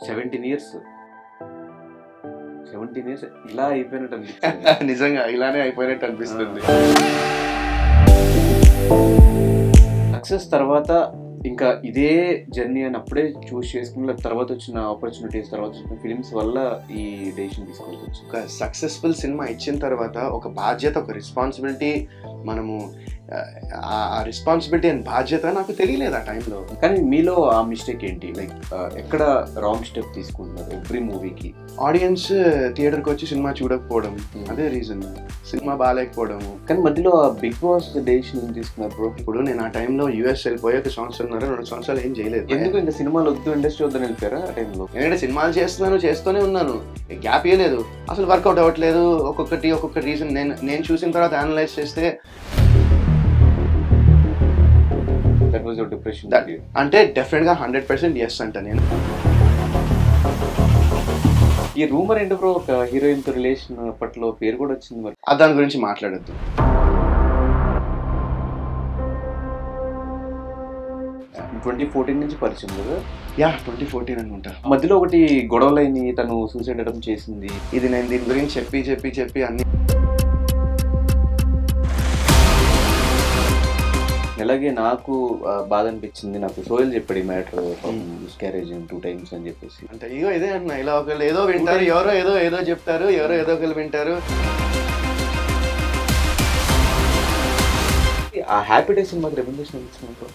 17 years 17 years ఇలా అయిపోయినట్టు అనిపిస్తుంది. నిజంగా ఇలానే అయిపోయినట్టు అనిపిస్తుంది. సక్సెస్ తర్వాత ఇంకా ఇదే జర్నీ అని అప్పుడే చూస్ చేసుకున్న తర్వాత వచ్చిన ఆపర్చునిటీస్, తర్వాత వచ్చిన ఫిలిమ్స్ వల్ల ఈ డెసిషన్ తీసుకోవాల్సి వచ్చింది. ఒక సక్సెస్ఫుల్ సినిమా ఇచ్చిన తర్వాత ఒక బాధ్యత, ఒక రెస్పాన్సిబిలిటీ, మనము ఆ రెస్పాన్సిబిలిటీ అండ్ బాధ్యత నాకు తెలియలేదు ఆ టైంలో. కానీ మీలో ఆ మిస్టేక్ ఏంటి? లైక్ ఎక్కడ రాంగ్ స్టెప్ తీసుకుంటున్నారు ఎవ్రీ మూవీకి? ఆడియన్స్ థియేటర్కి వచ్చి సినిమా చూడకపోవడం, అదే రీజన్. సినిమా బాగాలేకపోవడము. కానీ మధ్యలో బిగ్ బాస్ డెసిషన్ తీసుకున్నారు బ్రో. ఇప్పుడు నేను ఆ టైంలో యూఎస్ వెళ్ళిపోయి 1 సంవత్సరం 2 సంవత్సరాలు ఏం చేయలేదు. ఎందుకు ఇంకా సినిమాలు వద్దు, ఇండస్ట్రీ వద్దని వెళ్ళిపోయారా ఆ టైంలో? ఎందుకంటే సినిమాలు చేస్తూనే ఉన్నాను, గ్యాప్ ఇవ్వలేదు. అసలు వర్కౌట్ అవ్వట్లేదు. ఒక్కొక్క రీజన్ నేను చూసిన తర్వాత అనలైజ్ చేస్తే డిప్రెషన్ అంటే డెఫినెట్గా 100% ఎస్ అంట నేను. ఈ రూమర్ ఏంటి బ్రో, ఒక హీరోయిన్ తో రిలేషన్ అప్పట్లో పేరు కూడా వచ్చింది. మరి దాని గురించి మాట్లాడద్దు. 2014 నుంచి పరిచయం కదా? 2014 అనుకుంటా. మధ్యలో ఒకటి గొడవలైన తను సూసైడ్ అటెంప్ట్ చేసింది. ఇది నేను దీని గురించి చెప్పి అన్ని. అలాగే నాకు బాధ అనిపించింది. నాకు సోయల్ చెప్పాడు ఈ మ్యాటర్, మిస్క్యారేజ్ 2 times అని చెప్పేసి. అంటే ఇదే అన్న, ఇలా ఒకళ్ళు ఏదో వింటారు, ఎవరో ఏదో చెప్తారు, ఏదో ఒకళ్ళు వింటారు. ఆ హ్యాపీ డేస్ మాకు రెకమెండేషన్ ఇచ్చినప్పుడు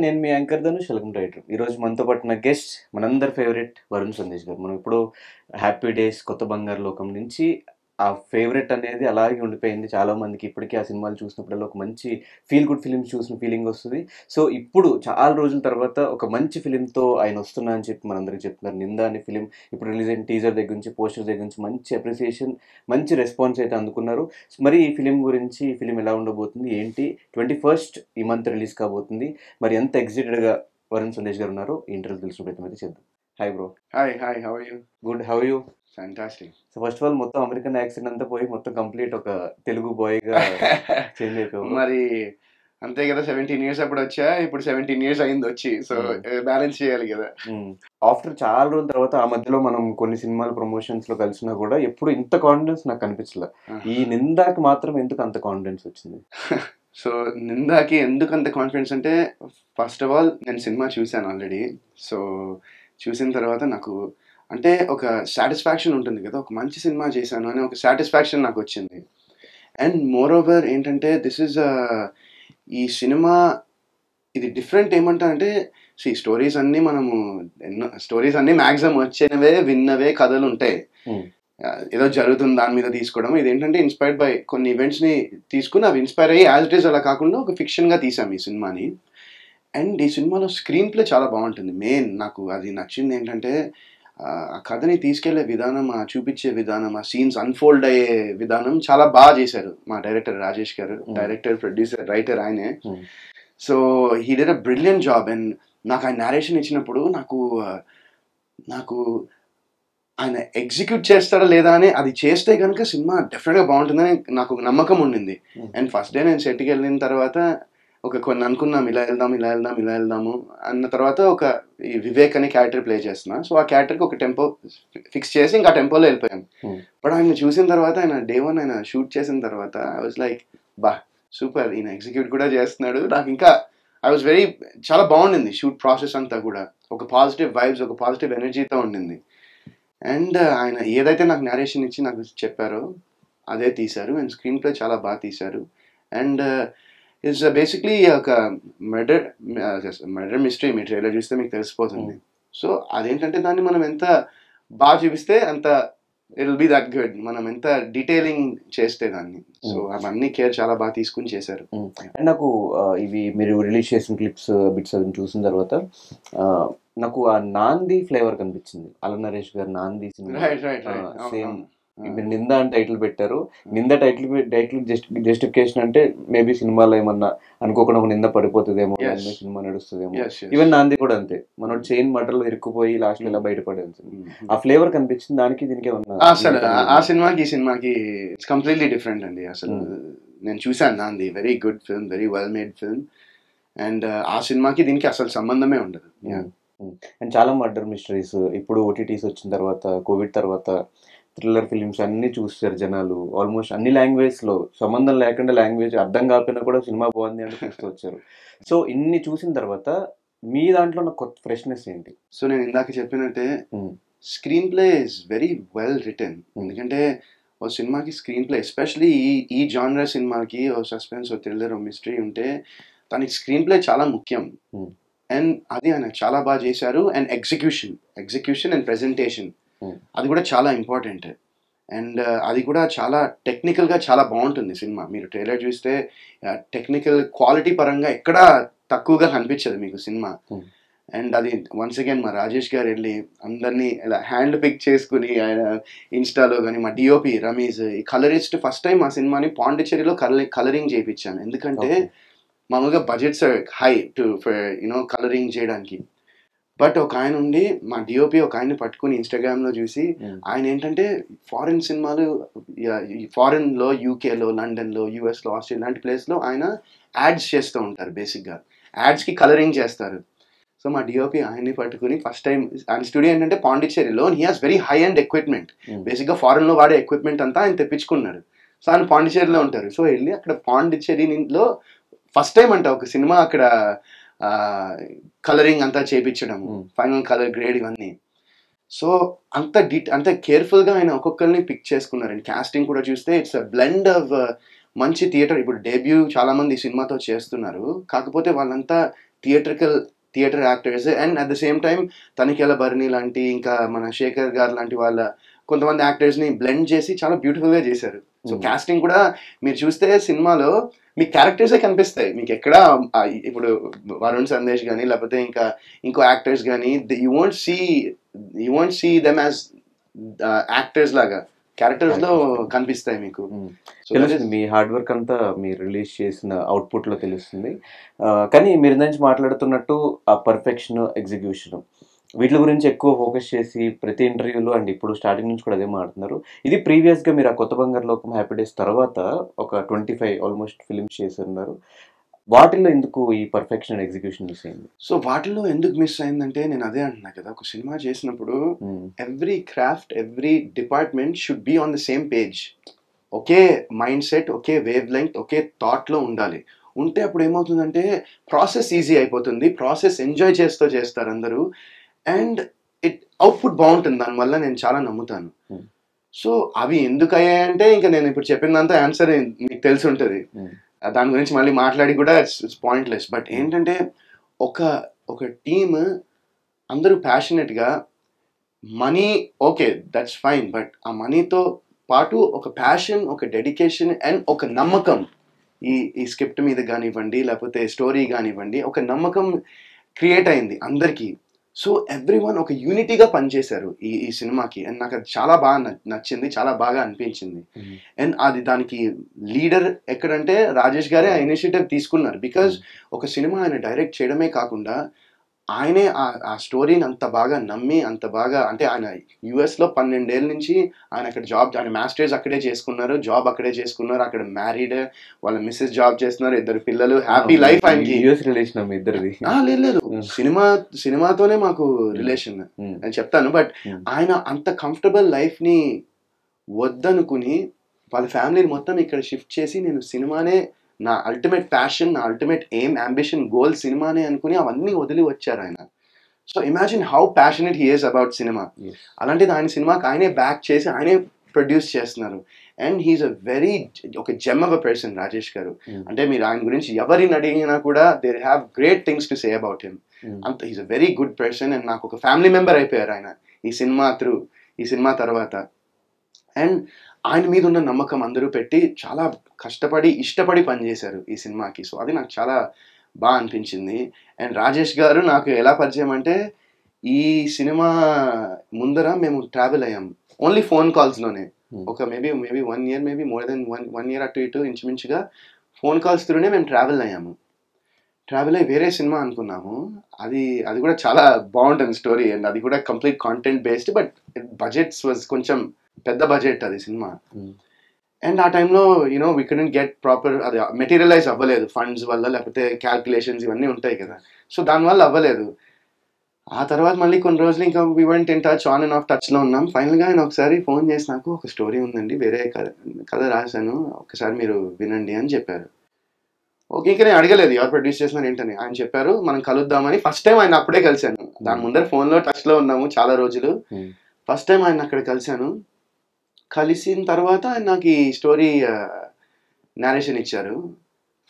నేను మీ anchor Dhanush, welcome to writer. ఈరోజు మనతో పట్టిన గెస్ట్ మనందరి ఫేవరెట్ వరుణ్ సందేశ్ గారు. మనం ఇప్పుడు హ్యాపీ డేస్, కొత్త బంగారు లోకం నుంచి ఆ ఫేవరెట్ అనేది అలాగే ఉండిపోయింది చాలా మందికి. ఇప్పటికీ ఆ సినిమాలు చూసినప్పుడల్లా ఒక మంచి ఫీల్ గుడ్ ఫిలిమ్స్ చూసిన ఫీలింగ్ వస్తుంది. సో ఇప్పుడు చాలా రోజుల తర్వాత ఒక మంచి ఫిలింతో ఆయన వస్తున్నా అని చెప్పి మనందరికీ చెప్తున్నారు. నిందా అనే ఫిలిం ఇప్పుడు రిలీజ్ అయిన టీజర్ దగ్గర నుంచి, పోస్టర్ దగ్గర నుంచి మంచి అప్రిసియేషన్, మంచి రెస్పాన్స్ అయితే అందుకున్నారు. మరి ఈ ఫిలిం గురించి, ఈ ఫిలిం ఎలా ఉండబోతుంది ఏంటి, 21st ఈ మంత్ రిలీజ్ కాబోతుంది. మరి ఎంత ఎక్సైటెడ్గా వరుణ్ సందేశ్ గారు ఉన్నారు ఈ ఇంటర్వ్యూ తెలిసిన ప్రయత్నం అయితే చేద్దాం. Hi bro. Hi, how are you? Good, how are you? Fantastic. So first of all మొత్తం అమెరికన్ యాక్సెంట్ అంతా పోయి మొత్తం కంప్లీట్ ఒక తెలుగు బాయ్గా చేంజ్ అయిపోయావు. మరి అంతే కదా, 17 years అప్పుడు వచ్చా, ఇప్పుడు 17 years అయింది వచ్చి. సో బ్యాలెన్స్ చేయాలి కదా. ఆఫ్టర్ చాలా రోజుల తర్వాత ఆ మధ్యలో మనం కొన్ని సినిమాల ప్రమోషన్స్ లో కలిసినా కూడా ఎప్పుడు ఇంత కాన్ఫిడెన్స్ నాకు కనిపించలే. ఈ నిందాకి మాత్రం ఎందుకు అంత కాన్ఫిడెన్స్ వచ్చింది? సో నిందాకి ఎందుకు అంత కాన్ఫిడెన్స్ అంటే, ఫస్ట్ ఆఫ్ ఆల్ నేను సినిమా చూశాను ఆల్రెడీ. సో చూసిన తర్వాత నాకు అంటే ఒక సాటిస్ఫాక్షన్ ఉంటుంది కదా, ఒక మంచి సినిమా చేశాను అని ఒక సాటిస్ఫాక్షన్ నాకు వచ్చింది. అండ్ మోర్ ఓవర్ ఏంటంటే, ఈ సినిమా ఇది డిఫరెంట్. ఏమంటారంటే, స్టోరీస్ అన్నీ స్టోరీస్ అన్నీ మ్యాక్సిమం వచ్చినవే, విన్నవే కథలు ఉంటాయి. ఏదో జరుగుతుంది దాని మీద తీసుకోవడం. ఇదేంటంటే ఇన్స్పైర్డ్ బై కొన్ని ఈవెంట్స్ని తీసుకుని అవి ఇన్స్పైర్ అయ్యి యాజ్ ఇట్ ఈస్ అలా కాకుండా ఒక ఫిక్షన్గా తీసాం ఈ సినిమాని. అండ్ ఈ సినిమాలో స్క్రీన్ ప్లే చాలా బాగుంటుంది. మెయిన్ నాకు అది నచ్చింది ఏంటంటే, ఆ కథని తీసుకెళ్లే విధానం, ఆ చూపించే విధానం, ఆ సీన్స్ అన్ఫోల్డ్ అయ్యే విధానం చాలా బాగా చేశారు మా డైరెక్టర్ రాజేష్ గారు. డైరెక్టర్, ప్రొడ్యూసర్, రైటర్ ఆయనే. So he did a brilliant job. And నాకు ఆయన నేరేషన్ ఇచ్చినప్పుడు నాకు ఆయన ఎగ్జిక్యూట్ చేస్తాడా లేదా అని, అది చేస్తే కనుక సినిమా డెఫినెట్గా బాగుంటుందని నాకు నమ్మకం ఉండింది. అండ్ ఫస్ట్ డే నేను సెట్కి వెళ్ళిన తర్వాత కొన్ని అనుకున్నాం, ఇలా వెళ్దాము అన్న తర్వాత ఈ వివేక్ అనే క్యారెక్టర్ ప్లే చేస్తున్నా. సో ఆ క్యారెక్టర్కి ఒక టెంపో ఫిక్స్ చేసి ఇంకా ఆ టెంపోలో వెళ్ళిపోయాం. బట్ ఆయన చూసిన తర్వాత, ఆయన Day 1 ఆయన షూట్ చేసిన తర్వాత ఐ వాజ్ లైక్, సూపర్, ఈయన ఎగ్జిక్యూట్ కూడా చేస్తున్నాడు. నాకు ఇంకా చాలా బాగుండింది షూట్ ప్రాసెస్ అంతా కూడా. ఒక పాజిటివ్ వైబ్స్, ఒక పాజిటివ్ ఎనర్జీతో ఉండింది. అండ్ ఆయన ఏదైతే నాకు నేరేషన్ ఇచ్చి నాకు చెప్పారో అదే తీశారు. అండ్ స్క్రీన్ ప్లే చాలా బాగా తీశారు. అండ్ ఇట్స్ బేసిక్లీ ఒక మర్డర్ మిస్టరీ. మీ ట్రైలర్ చూస్తే మీకు తెలిసిపోతుంది. సో అదేంటంటే, దాన్ని మనం ఎంత బాగా చూపిస్తే అంత it will be that good. మనం ఎంత డీటెయిలింగ్ చేస్తే దాన్ని. సో అవన్నీ కేర్ చాలా బాగా తీసుకుని చేశారు. అండ్ నాకు ఇవి మీరు రిలీజ్ చేసిన క్లిప్స్, బిట్స్ అవి చూసిన తర్వాత నాకు ఆ నాంది ఫ్లేవర్ కనిపించింది. అల నరేష్ గారు నాంది సినిమా సేమ్ మీరు నింద అని టైటిల్ పెట్టారు. నింద టైటిల్ జస్టిఫికేషన్ అంటే మేబీ సినిమాలో ఏమన్నా అనుకోకుండా ఒక నింద పడిపోతుందేమో, సినిమా నడుస్తుందేమో. ఈవెన్ నాంది కూడా అంతే, మనోడు చైన్ మటర్లో ఇరుక్కుపోయి లాస్ట్ ఇలా బయటపడేది. ఆ ఫ్లేవర్ కనిపించింది దానికి దీనికి ఏమన్నా? అసలు ఆ సినిమాకి ఈ సినిమాకి ఇట్స్ కంప్లీట్లీ డిఫరెంట్ అండి. అసలు నేను చూసాను నాంది, very good film, very well made film. And ఆ సినిమాకి దీనికి అసలు సంబంధమే ఉండదు. అండ్ చాలా మర్డర్ మిస్టరీస్ ఇప్పుడు ఓటీటీస్ వచ్చిన తర్వాత, కోవిడ్ తర్వాత థ్రిల్లర్ ఫిలిమ్స్ అన్ని చూస్తారు జనాలు. ఆల్మోస్ట్ అన్ని లాంగ్వేజ్ లో, సంబంధం లేకుండా లాంగ్వేజ్ అర్థం కాకపోయినా కూడా సినిమా బాగుంది అంటే చూస్తూ వచ్చారు. సో ఇన్ని చూసిన తర్వాత మీ దాంట్లో నాకు కొత్త ఫ్రెష్నెస్ ఏంటి? సో నేను ఇందాక చెప్పినట్టే screen play is very well return. ఎందుకంటే ఓ సినిమాకి స్క్రీన్ ప్లే, ఎస్పెషలీ ఈ జానర్ సినిమాకి ఓ సస్పెన్స్, ఓ థ్రిల్లర్, ఓ మిస్టరీ ఉంటే దానికి స్క్రీన్ ప్లే చాలా ముఖ్యం. అండ్ అది ఆయన చాలా బాగా చేశారు. అండ్ ఎగ్జిక్యూషన్ అండ్ ప్రెజెంటేషన్ అది కూడా చాలా ఇంపార్టెంట్. అండ్ అది కూడా చాలా టెక్నికల్గా చాలా బాగుంటుంది సినిమా. మీరు ట్రైలర్ చూస్తే టెక్నికల్ క్వాలిటీ పరంగా ఎక్కడా తక్కువగా కనిపించదు మీకు సినిమా. అండ్ అది వన్స్ అగైన్ మా రాజేష్ గారు వెళ్ళి అందరినీ ఇలా హ్యాండ్ పిక్ చేసుకుని ఆయన ఇన్స్టాలో కానీ, మా డిఓపి రమేష్ ఈ కలరిస్ట్, ఫస్ట్ టైం ఆ సినిమాని పాండిచ్చేరిలో కలరింగ్ చేయించాను. ఎందుకంటే మామూలుగా బడ్జెట్స్ హై కలరింగ్ చేయడానికి. బట్ ఒక ఆయన ఉండి, మా డిఓపి ఒక ఆయన్ని పట్టుకుని ఇన్స్టాగ్రామ్లో చూసి, ఆయన ఏంటంటే ఫారిన్ సినిమాలు, ఫారిన్లో, యూకేలో, లండన్లో, యూఎస్లో, ఆస్ట్రేలియా లాంటి ప్లేస్లో ఆయన యాడ్స్ చేస్తూ ఉంటారు. బేసిక్గా యాడ్స్కి కలరింగ్ చేస్తారు. సో మా డిఓపి ఆయన్ని పట్టుకుని ఫస్ట్ టైం, ఆయన స్టూడియో ఏంటంటే పాండిచ్చేరిలో, he has very high end equipment. బేసిక్గా ఫారెన్లో వాడే ఎక్విప్మెంట్ అంతా ఆయన తెప్పించుకున్నారు. సో ఆయన పాండిచ్చేరిలో ఉంటారు. సో వెళ్ళి అక్కడ పాండిచ్చేరిలో ఫస్ట్ టైం అంట ఒక సినిమా అక్కడ కలరింగ్ అంతా చేయించడం, ఫైనల్ కలర్ గ్రేడ్ ఇవన్నీ. సో అంత కేర్ఫుల్గా ఆయన ఒక్కొక్కరిని పిక్ చేసుకున్నారండి. కాస్టింగ్ కూడా చూస్తే ఇట్స్ అ బ్లెండ్ ఆఫ్ మంచి థియేటర్. ఇప్పుడు డెబ్యూ చాలా మంది సినిమాతో చేస్తున్నారు, కాకపోతే వాళ్ళంతా theatre actors. And at the same time తనిఖీల భరణి లాంటి, ఇంకా మన శేఖర్ గారు లాంటి వాళ్ళ కొంతమంది యాక్టర్స్ని బ్లెండ్ చేసి చాలా బ్యూటిఫుల్గా చేశారు. సో కాస్టింగ్ కూడా మీరు చూస్తే సినిమాలో మీ క్యారెక్టర్సే కనిపిస్తాయి మీకు. ఎక్కడ ఇప్పుడు వరుణ్ సందేశ్ కానీ, లేకపోతే ఇంకో యాక్టర్స్ కానీ, you won't see them as actors లాగా, క్యారెక్టర్స్ లో కనిపిస్తాయి మీకు. తెలుస్తుంది మీ హార్డ్ వర్క్ అంతా మీరు రిలీజ్ చేసిన అవుట్పుట్ లో తెలుస్తుంది. కానీ మీరు నుంచి మాట్లాడుతున్నట్టు ఆ పర్ఫెక్షన్, ఎగ్జిక్యూషన్, వీటి గురించి ఎక్కువ ఫోకస్ చేసి ప్రతి ఇంటర్వ్యూలో అండ్ ఇప్పుడు స్టార్టింగ్ నుంచి కూడా అదే మాట్లాడుతున్నారు. ఇది ప్రీవియస్గా మీరు ఆ కొత్త బంగారు లోకం, హ్యాపీ డేస్ తర్వాత ఒక 25 ఆల్మోస్ట్ ఫిలిమ్స్ చేస్తున్నారు. వాటిల్లో ఎందుకు ఈ పర్ఫెక్షన్ అండ్ ఎగ్జిక్యూషన్ మిస్ అయింది? సో వాటిల్లో ఎందుకు మిస్ అయిందంటే, నేను అదే అంటున్నా కదా, ఒక సినిమా చేసినప్పుడు every craft, every department should be on the same page. ఒకే మైండ్ సెట్, ఒకే వేవ్ లెంగ్త్, ఒకే థాట్లో ఉండాలి. ఉంటే అప్పుడు ఏమవుతుందంటే ప్రాసెస్ ఈజీ అయిపోతుంది, ప్రాసెస్ ఎంజాయ్ చేస్తారు అందరూ. అండ్ అవుట్పుట్ బాగుంటుంది దానివల్ల, నేను చాలా నమ్ముతాను. సో అవి ఎందుకు అయ్యాయంటే, ఇంకా నేను ఇప్పుడు చెప్పినంత ఆన్సర్ మీకు తెలిసి ఉంటుంది. దాని గురించి మళ్ళీ మాట్లాడి కూడా ఇట్స్ పాయింట్లెస్. బట్ ఏంటంటే ఒక టీమ్ అందరూ ప్యాషనెట్గా, money okay that's fine, but ఆ మనీతో పాటు ఒక ప్యాషన్, ఒక డెడికేషన్ అండ్ ఒక నమ్మకం, ఈ స్క్రిప్ట్ మీద కానివ్వండి, లేకపోతే స్టోరీ కానివ్వండి, ఒక నమ్మకం క్రియేట్ అయింది అందరికీ. సో ఎవ్రీవన్ ఒక యూనిటీగా పనిచేశారు ఈ సినిమాకి. అండ్ నాకు అది చాలా బాగా నచ్చింది, చాలా బాగా అనిపించింది. అండ్ అది దానికి లీడర్ ఎక్కడంటే రాజేష్ గారే ఆ ఇనిషియేటివ్ తీసుకున్నారు. బికాజ్ ఒక సినిమా ఆయన డైరెక్ట్ చేయడమే కాకుండా ఆయనే ఆ స్టోరీని అంత బాగా నమ్మి, అంత బాగా, అంటే ఆయన యుఎస్లో 12 ఏళ్ళ నుంచి ఆయన అక్కడ ఆయన మాస్టర్స్ అక్కడే చేసుకున్నారు, జాబ్ అక్కడే చేసుకున్నారు, అక్కడ మ్యారీడ్, వాళ్ళ మిస్సెస్ జాబ్ చేస్తున్నారు, 2 పిల్లలు, హ్యాపీ లైఫ్ ఆయనకి. లేదు సినిమాతోనే మాకు రిలేషన్ అని చెప్తాను. బట్ ఆయన అంత కంఫర్టబుల్ లైఫ్ని వద్దనుకుని వాళ్ళ ఫ్యామిలీని మొత్తం ఇక్కడ షిఫ్ట్ చేసి, నేను సినిమానే నా అల్టిమేట్ ప్యాషన్, నా అల్టిమేట్ ఎయిమ్, అంబిషన్, గోల్ సినిమానే అనుకుని అవన్నీ వదిలి వచ్చారు ఆయన. So imagine how passionate he is about cinema. అలాంటిది ఆయన సినిమాకి ఆయనే బ్యాక్ చేసి ఆయనే ప్రొడ్యూస్ చేస్తున్నారు. అండ్ హీఈస్ ఒక gem of a person Rajesh garu. అంటే మీరు ఆయన గురించి ఎవరిని అడిగినా కూడా they have great things to say about him. అంత he's a very good person. And నాకు ఒక ఫ్యామిలీ మెంబర్ అయిపోయారు ఆయన ఈ సినిమా తర్వాత. అండ్ ఆయన మీద ఉన్న నమ్మకం అందరూ పెట్టి చాలా కష్టపడి, ఇష్టపడి పనిచేశారు ఈ సినిమాకి. సో అది నాకు చాలా బాగా అనిపించింది. అండ్ రాజేష్ గారు నాకు ఎలా పరిచయం అంటే, ఈ సినిమా ముందర మేము ట్రావెల్ అయ్యాం ఓన్లీ ఫోన్ కాల్స్లోనే. ఒక maybe 1 year, maybe more than 1 year అటు ఇటు ఇంచుమించుగా ఫోన్ కాల్స్ త్రూనే మేము ట్రావెల్ అయ్యాము. ట్రావెల్ అయ్యి వేరే సినిమా అనుకున్నాము. అది కూడా చాలా బాగుంటుంది స్టోరీ, అండ్ అది కూడా complete content based, but budgets was కొంచెం పెద్ద బడ్జెట్ అది సినిమా. అండ్ ఆ టైంలో వీ కుడెంట్ గెట్ ప్రాపర్, అది మెటీరియలైజ్ అవ్వలేదు ఫండ్స్ వల్ల, లేకపోతే క్యాల్కులేషన్స్ ఇవన్నీ ఉంటాయి కదా, సో దానివల్ల అవ్వలేదు. ఆ తర్వాత మళ్ళీ కొన్ని రోజులు ఇంకా we went in touch, on and of టచ్లో ఉన్నాం. ఫైనల్గా ఆయన ఒకసారి ఫోన్ చేసి నాకు ఒక స్టోరీ ఉందండి, వేరే కథ రాశాను, ఒకసారి మీరు వినండి అని చెప్పారు. ఓకే, ఇంకా నేను అడగలేదు ఎవరు ప్రొడ్యూస్ చేసినారు ఏంటని. ఆయన చెప్పారు మనం కలుద్దామని. ఫస్ట్ టైం ఆయన అప్పుడే కలిశాను. దాని ముందర ఫోన్లో టచ్లో ఉన్నాము చాలా రోజులు. ఫస్ట్ టైం ఆయన అక్కడ కలిశాను. కలిసిన తర్వాత ఆయన నాకు ఈ స్టోరీ నేరేషన్ ఇచ్చారు.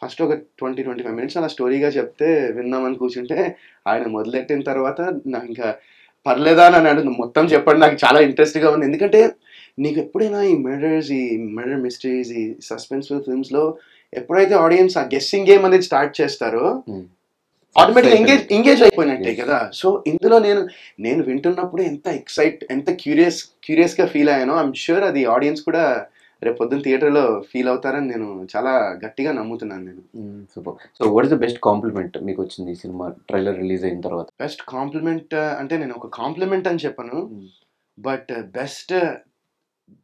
ఫస్ట్ ఒక 20-25 minutes అలా స్టోరీగా చెప్తే విందామని కూర్చుంటే, ఆయన మొదలెట్టిన తర్వాత నాకు ఇంకా పర్లేదా అని అడుగు, మొత్తం చెప్పండి, నాకు చాలా ఇంట్రెస్ట్గా ఉంది. ఎందుకంటే నీకు ఎప్పుడైనా ఈ మర్డర్ మిస్టరీస్, ఈ సస్పెన్స్ఫుల్ ఫిల్మ్స్లో ఎప్పుడైతే ఆడియన్స్ ఆ గెస్సింగ్ గేమ్ అనేది స్టార్ట్ చేస్తారో ఆటోమేటిక్గా ఎంగేజ్ అయిపోయినట్టే కదా. సో ఇందులో నేను వింటున్నప్పుడు ఎంత క్యూరియస్గా ఫీల్ అయ్యానో, ఐఎమ్ షూర్ అది ఆడియన్స్ కూడా రేపు పొద్దున్న థియేటర్లో ఫీల్ అవుతారని నేను చాలా గట్టిగా నమ్ముతున్నాను నేను. Super. So what is the best compliment మీకు వచ్చింది ఈ సినిమా ట్రైలర్ రిలీజ్ అయిన తర్వాత? బెస్ట్ కాంప్లిమెంట్ అంటే నేను ఒక కాంప్లిమెంట్ అని చెప్పను, but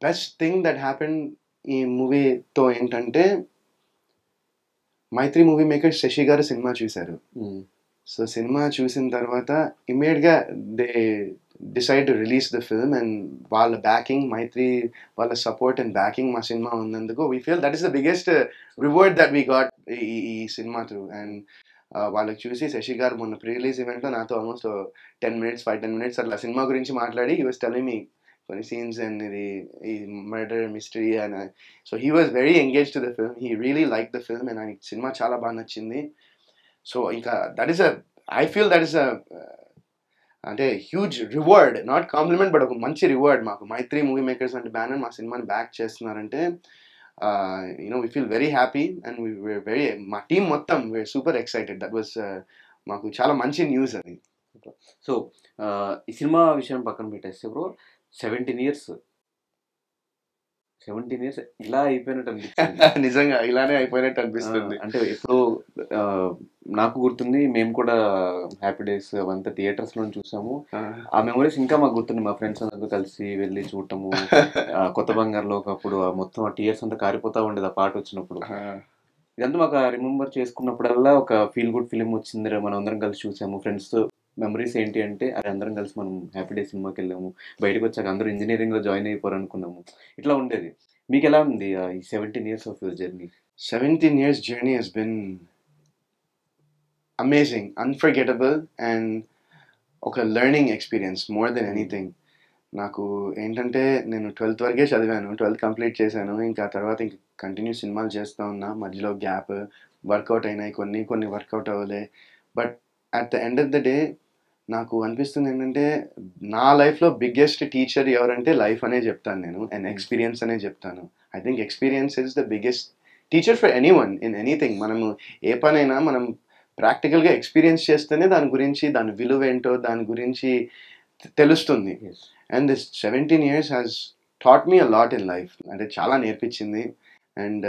best thing that happen ఈ మూవీతో ఏంటంటే, మైత్రి మూవీ మేకర్ శశి గారు సినిమా చూశారు. సో సినిమా చూసిన తర్వాత ఇమ్మీడియట్గా they decide to release the film, and వాళ్ళ బ్యాకింగ్, మైత్రి వాళ్ళ సపోర్ట్ అండ్ బ్యాకింగ్ మా సినిమా ఉన్నందుకు we feel that is the biggest reward that we got ఈ సినిమా త్రూ. అండ్ వాళ్ళకి చూసి శశి గారు మొన్న ప్రీ రిలీజ్ ఈవెంట్లో నాతో ఆల్మోస్ట్ 5-10 minutes అట్లా సినిమా గురించి మాట్లాడి, హీ వాస్ టెల్లింగ్ మీ కొన్ని సీన్స్ అండ్ ఈ murder mystery, and so he was very engage to the film. He really like the film, and ఆయనకి సినిమా చాలా బాగా నచ్చింది. సో ఇంకా ఐ ఫీల్ దట్ ఈస్ అంటే huge reward, not compliment but ఒక మంచి రివార్డ్ మాకు. మైత్రి మూవీ మేకర్స్ అంటే బ్యానర్ మా సినిమాని బ్యాక్ చేస్తున్నారంటే we feel very happy, and మా టీం మొత్తం we're super excited. That was మాకు చాలా మంచి న్యూస్ అది. సో ఈ సినిమా విషయం పక్కన పెట్టేస్తే బ్రో, 17 years ఇలా అయిపోయినట్టు అనిపిస్తుంది. నిజంగా ఇలానే అయిపోయినట్టు అనిపిస్తుంది. అంటే ఎప్పుడు నాకు గుర్తుంది, మేము కూడా హ్యాపీ డేస్ అవంతా థియేటర్స్ లో చూసాము. ఆ మెమరీస్ ఇంకా మాకు గుర్తుంది. మా ఫ్రెండ్స్ అందరూ కలిసి వెళ్ళి చూడటము, కొత్త బంగారులో ఒకప్పుడు మొత్తం ఆ టీయర్స్ అంతా కారిపోతా ఉండేది ఆ పాట వచ్చినప్పుడు. ఇదంతా మాకు రిమెంబర్ చేసుకున్నప్పుడల్లా ఒక ఫీల్ గుడ్ ఫిలిం వచ్చింది, మనం అందరం కలిసి చూసాము. ఫ్రెండ్స్ మెమరీస్ ఏంటి అంటే, అది అందరం కలిసి మనం హ్యాపీ డే సినిమాకి వెళ్ళాము, బయటకు వచ్చాక అందరూ ఇంజనీరింగ్లో జాయిన్ అయిపోరు అనుకున్నాము, ఇట్లా ఉండేది. మీకు ఎలా ఉంది ఈ 17 years of your journey? 17 years journey has been amazing, unforgettable, and ఒక learning experience more than anything. నాకు ఏంటంటే, నేను 12th వరకే చదివాను, 12th కంప్లీట్ చేశాను. ఇంకా తర్వాత ఇంక కంటిన్యూ సినిమాలు చేస్తూ ఉన్నా, మధ్యలో గ్యాప్, వర్కౌట్ అయినాయి కొన్ని వర్కౌట్ అవ్వలే. But at the end of the day నాకు అనిపిస్తుంది ఏంటంటే, నా లైఫ్లో బిగ్గెస్ట్ టీచర్ ఎవరంటే లైఫ్ అనే చెప్తాను నేను, అండ్ ఎక్స్పీరియన్స్ అనే చెప్తాను. I think experience is the biggest teacher for any one in anything. మనము ఏ పనైనా మనం ప్రాక్టికల్గా ఎక్స్పీరియన్స్ చేస్తేనే దాని విలువ ఏంటో దాని గురించి తెలుస్తుంది. And this 17 years has taught me a lot in life. అంటే చాలా నేర్పించింది. అండ్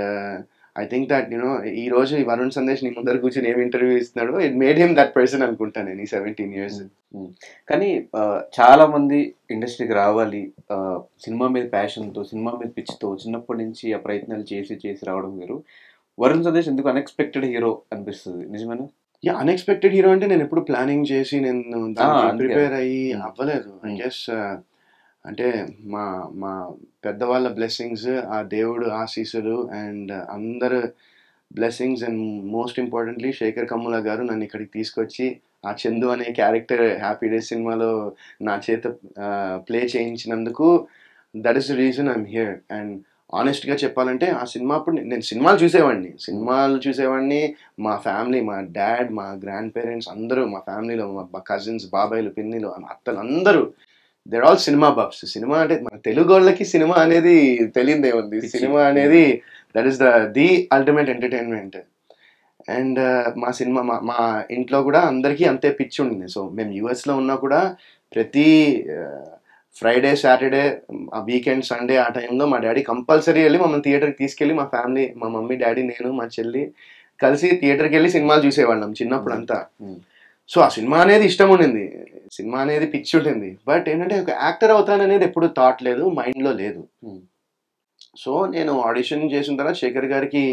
ఐ థింక్ దట్ ఈ రోజు ఈ వరుణ్ సందేశ్ నీ ముందర కూర్చొని ఏం ఇంటర్వ్యూ ఇస్తున్నాడో, it made him that person అనుకుంటాను నేను ఈ 17 years. కానీ చాలా మంది ఇండస్ట్రీకి రావాలి సినిమా మీద ప్యాషన్తో, సినిమా మీద పిచ్చితో, చిన్నప్పటి నుంచి ఆ ప్రయత్నాలు చేసి రావడం వేరు. వరుణ్ సందేశ్ ఎందుకు అన్ఎక్స్పెక్టెడ్ హీరో అనిపిస్తుంది, నిజమేనా? అన్ఎక్స్పెక్టెడ్ హీరో అంటే నేను ఎప్పుడు ప్లానింగ్ చేసి నేను ప్రిపేర్ అయ్యి అవ్వలేదు. ఐ గెస్ అంటే మా పెద్దవాళ్ళ బ్లెస్సింగ్స్, ఆ దేవుడు ఆశీస్సులు, అండ్ అందరు blessings, and most importantly Sekhar Kammula garu నన్ను ఇక్కడికి తీసుకొచ్చి ఆ చందు అనే క్యారెక్టర్ హ్యాపీ డేస్ సినిమాలో నా చేత ప్లే చేయించినందుకు, that is the reason I'm here. And ఆనెస్ట్గా చెప్పాలంటే, ఆ సినిమా అప్పుడు నేను సినిమాలు చూసేవాడిని. మా ఫ్యామిలీ, మా డాడ్, మా గ్రాండ్ పేరెంట్స్ అందరూ, మా ఫ్యామిలీలో మా కజిన్స్, బాబాయిలు, పిన్నిలు, అత్తలు అందరూ there all cinema buffs. Cinema అంటే మన తెలుగు వాళ్ళకి సినిమా అనేది తెలియదే ఉంది. సినిమా అనేది that is the ultimate entertainment. And మా ఇంట్లో కూడా అందరికీ అంతే పిచ్చి ఉండింది. సో మేము యూఎస్లో ఉన్నా కూడా ప్రతి ఫ్రైడే సాటర్డే ఆ వీకెండ్ సండే ఆ టైంలో మా డాడీ కంపల్సరీ వెళ్ళి మమ్మల్ని థియేటర్కి తీసుకెళ్ళి మా ఫ్యామిలీ మా మమ్మీ డాడీ నేను మా చెల్లి కలిసి థియేటర్కి వెళ్ళి సినిమాలు చూసేవాళ్ళం చిన్నప్పుడు అంతా. సో ఆ సినిమా అనేది ఇష్టం ఉండింది, సినిమా అనేది పిచ్చి ఉంటుంది. బట్ ఏంటంటే ఒక యాక్టర్ అవుతాననేది ఎప్పుడు థాట్ లేదు, మైండ్లో లేదు. సో నేను ఆడిషన్ చేసిన తర్వాత శేఖర్ గారికి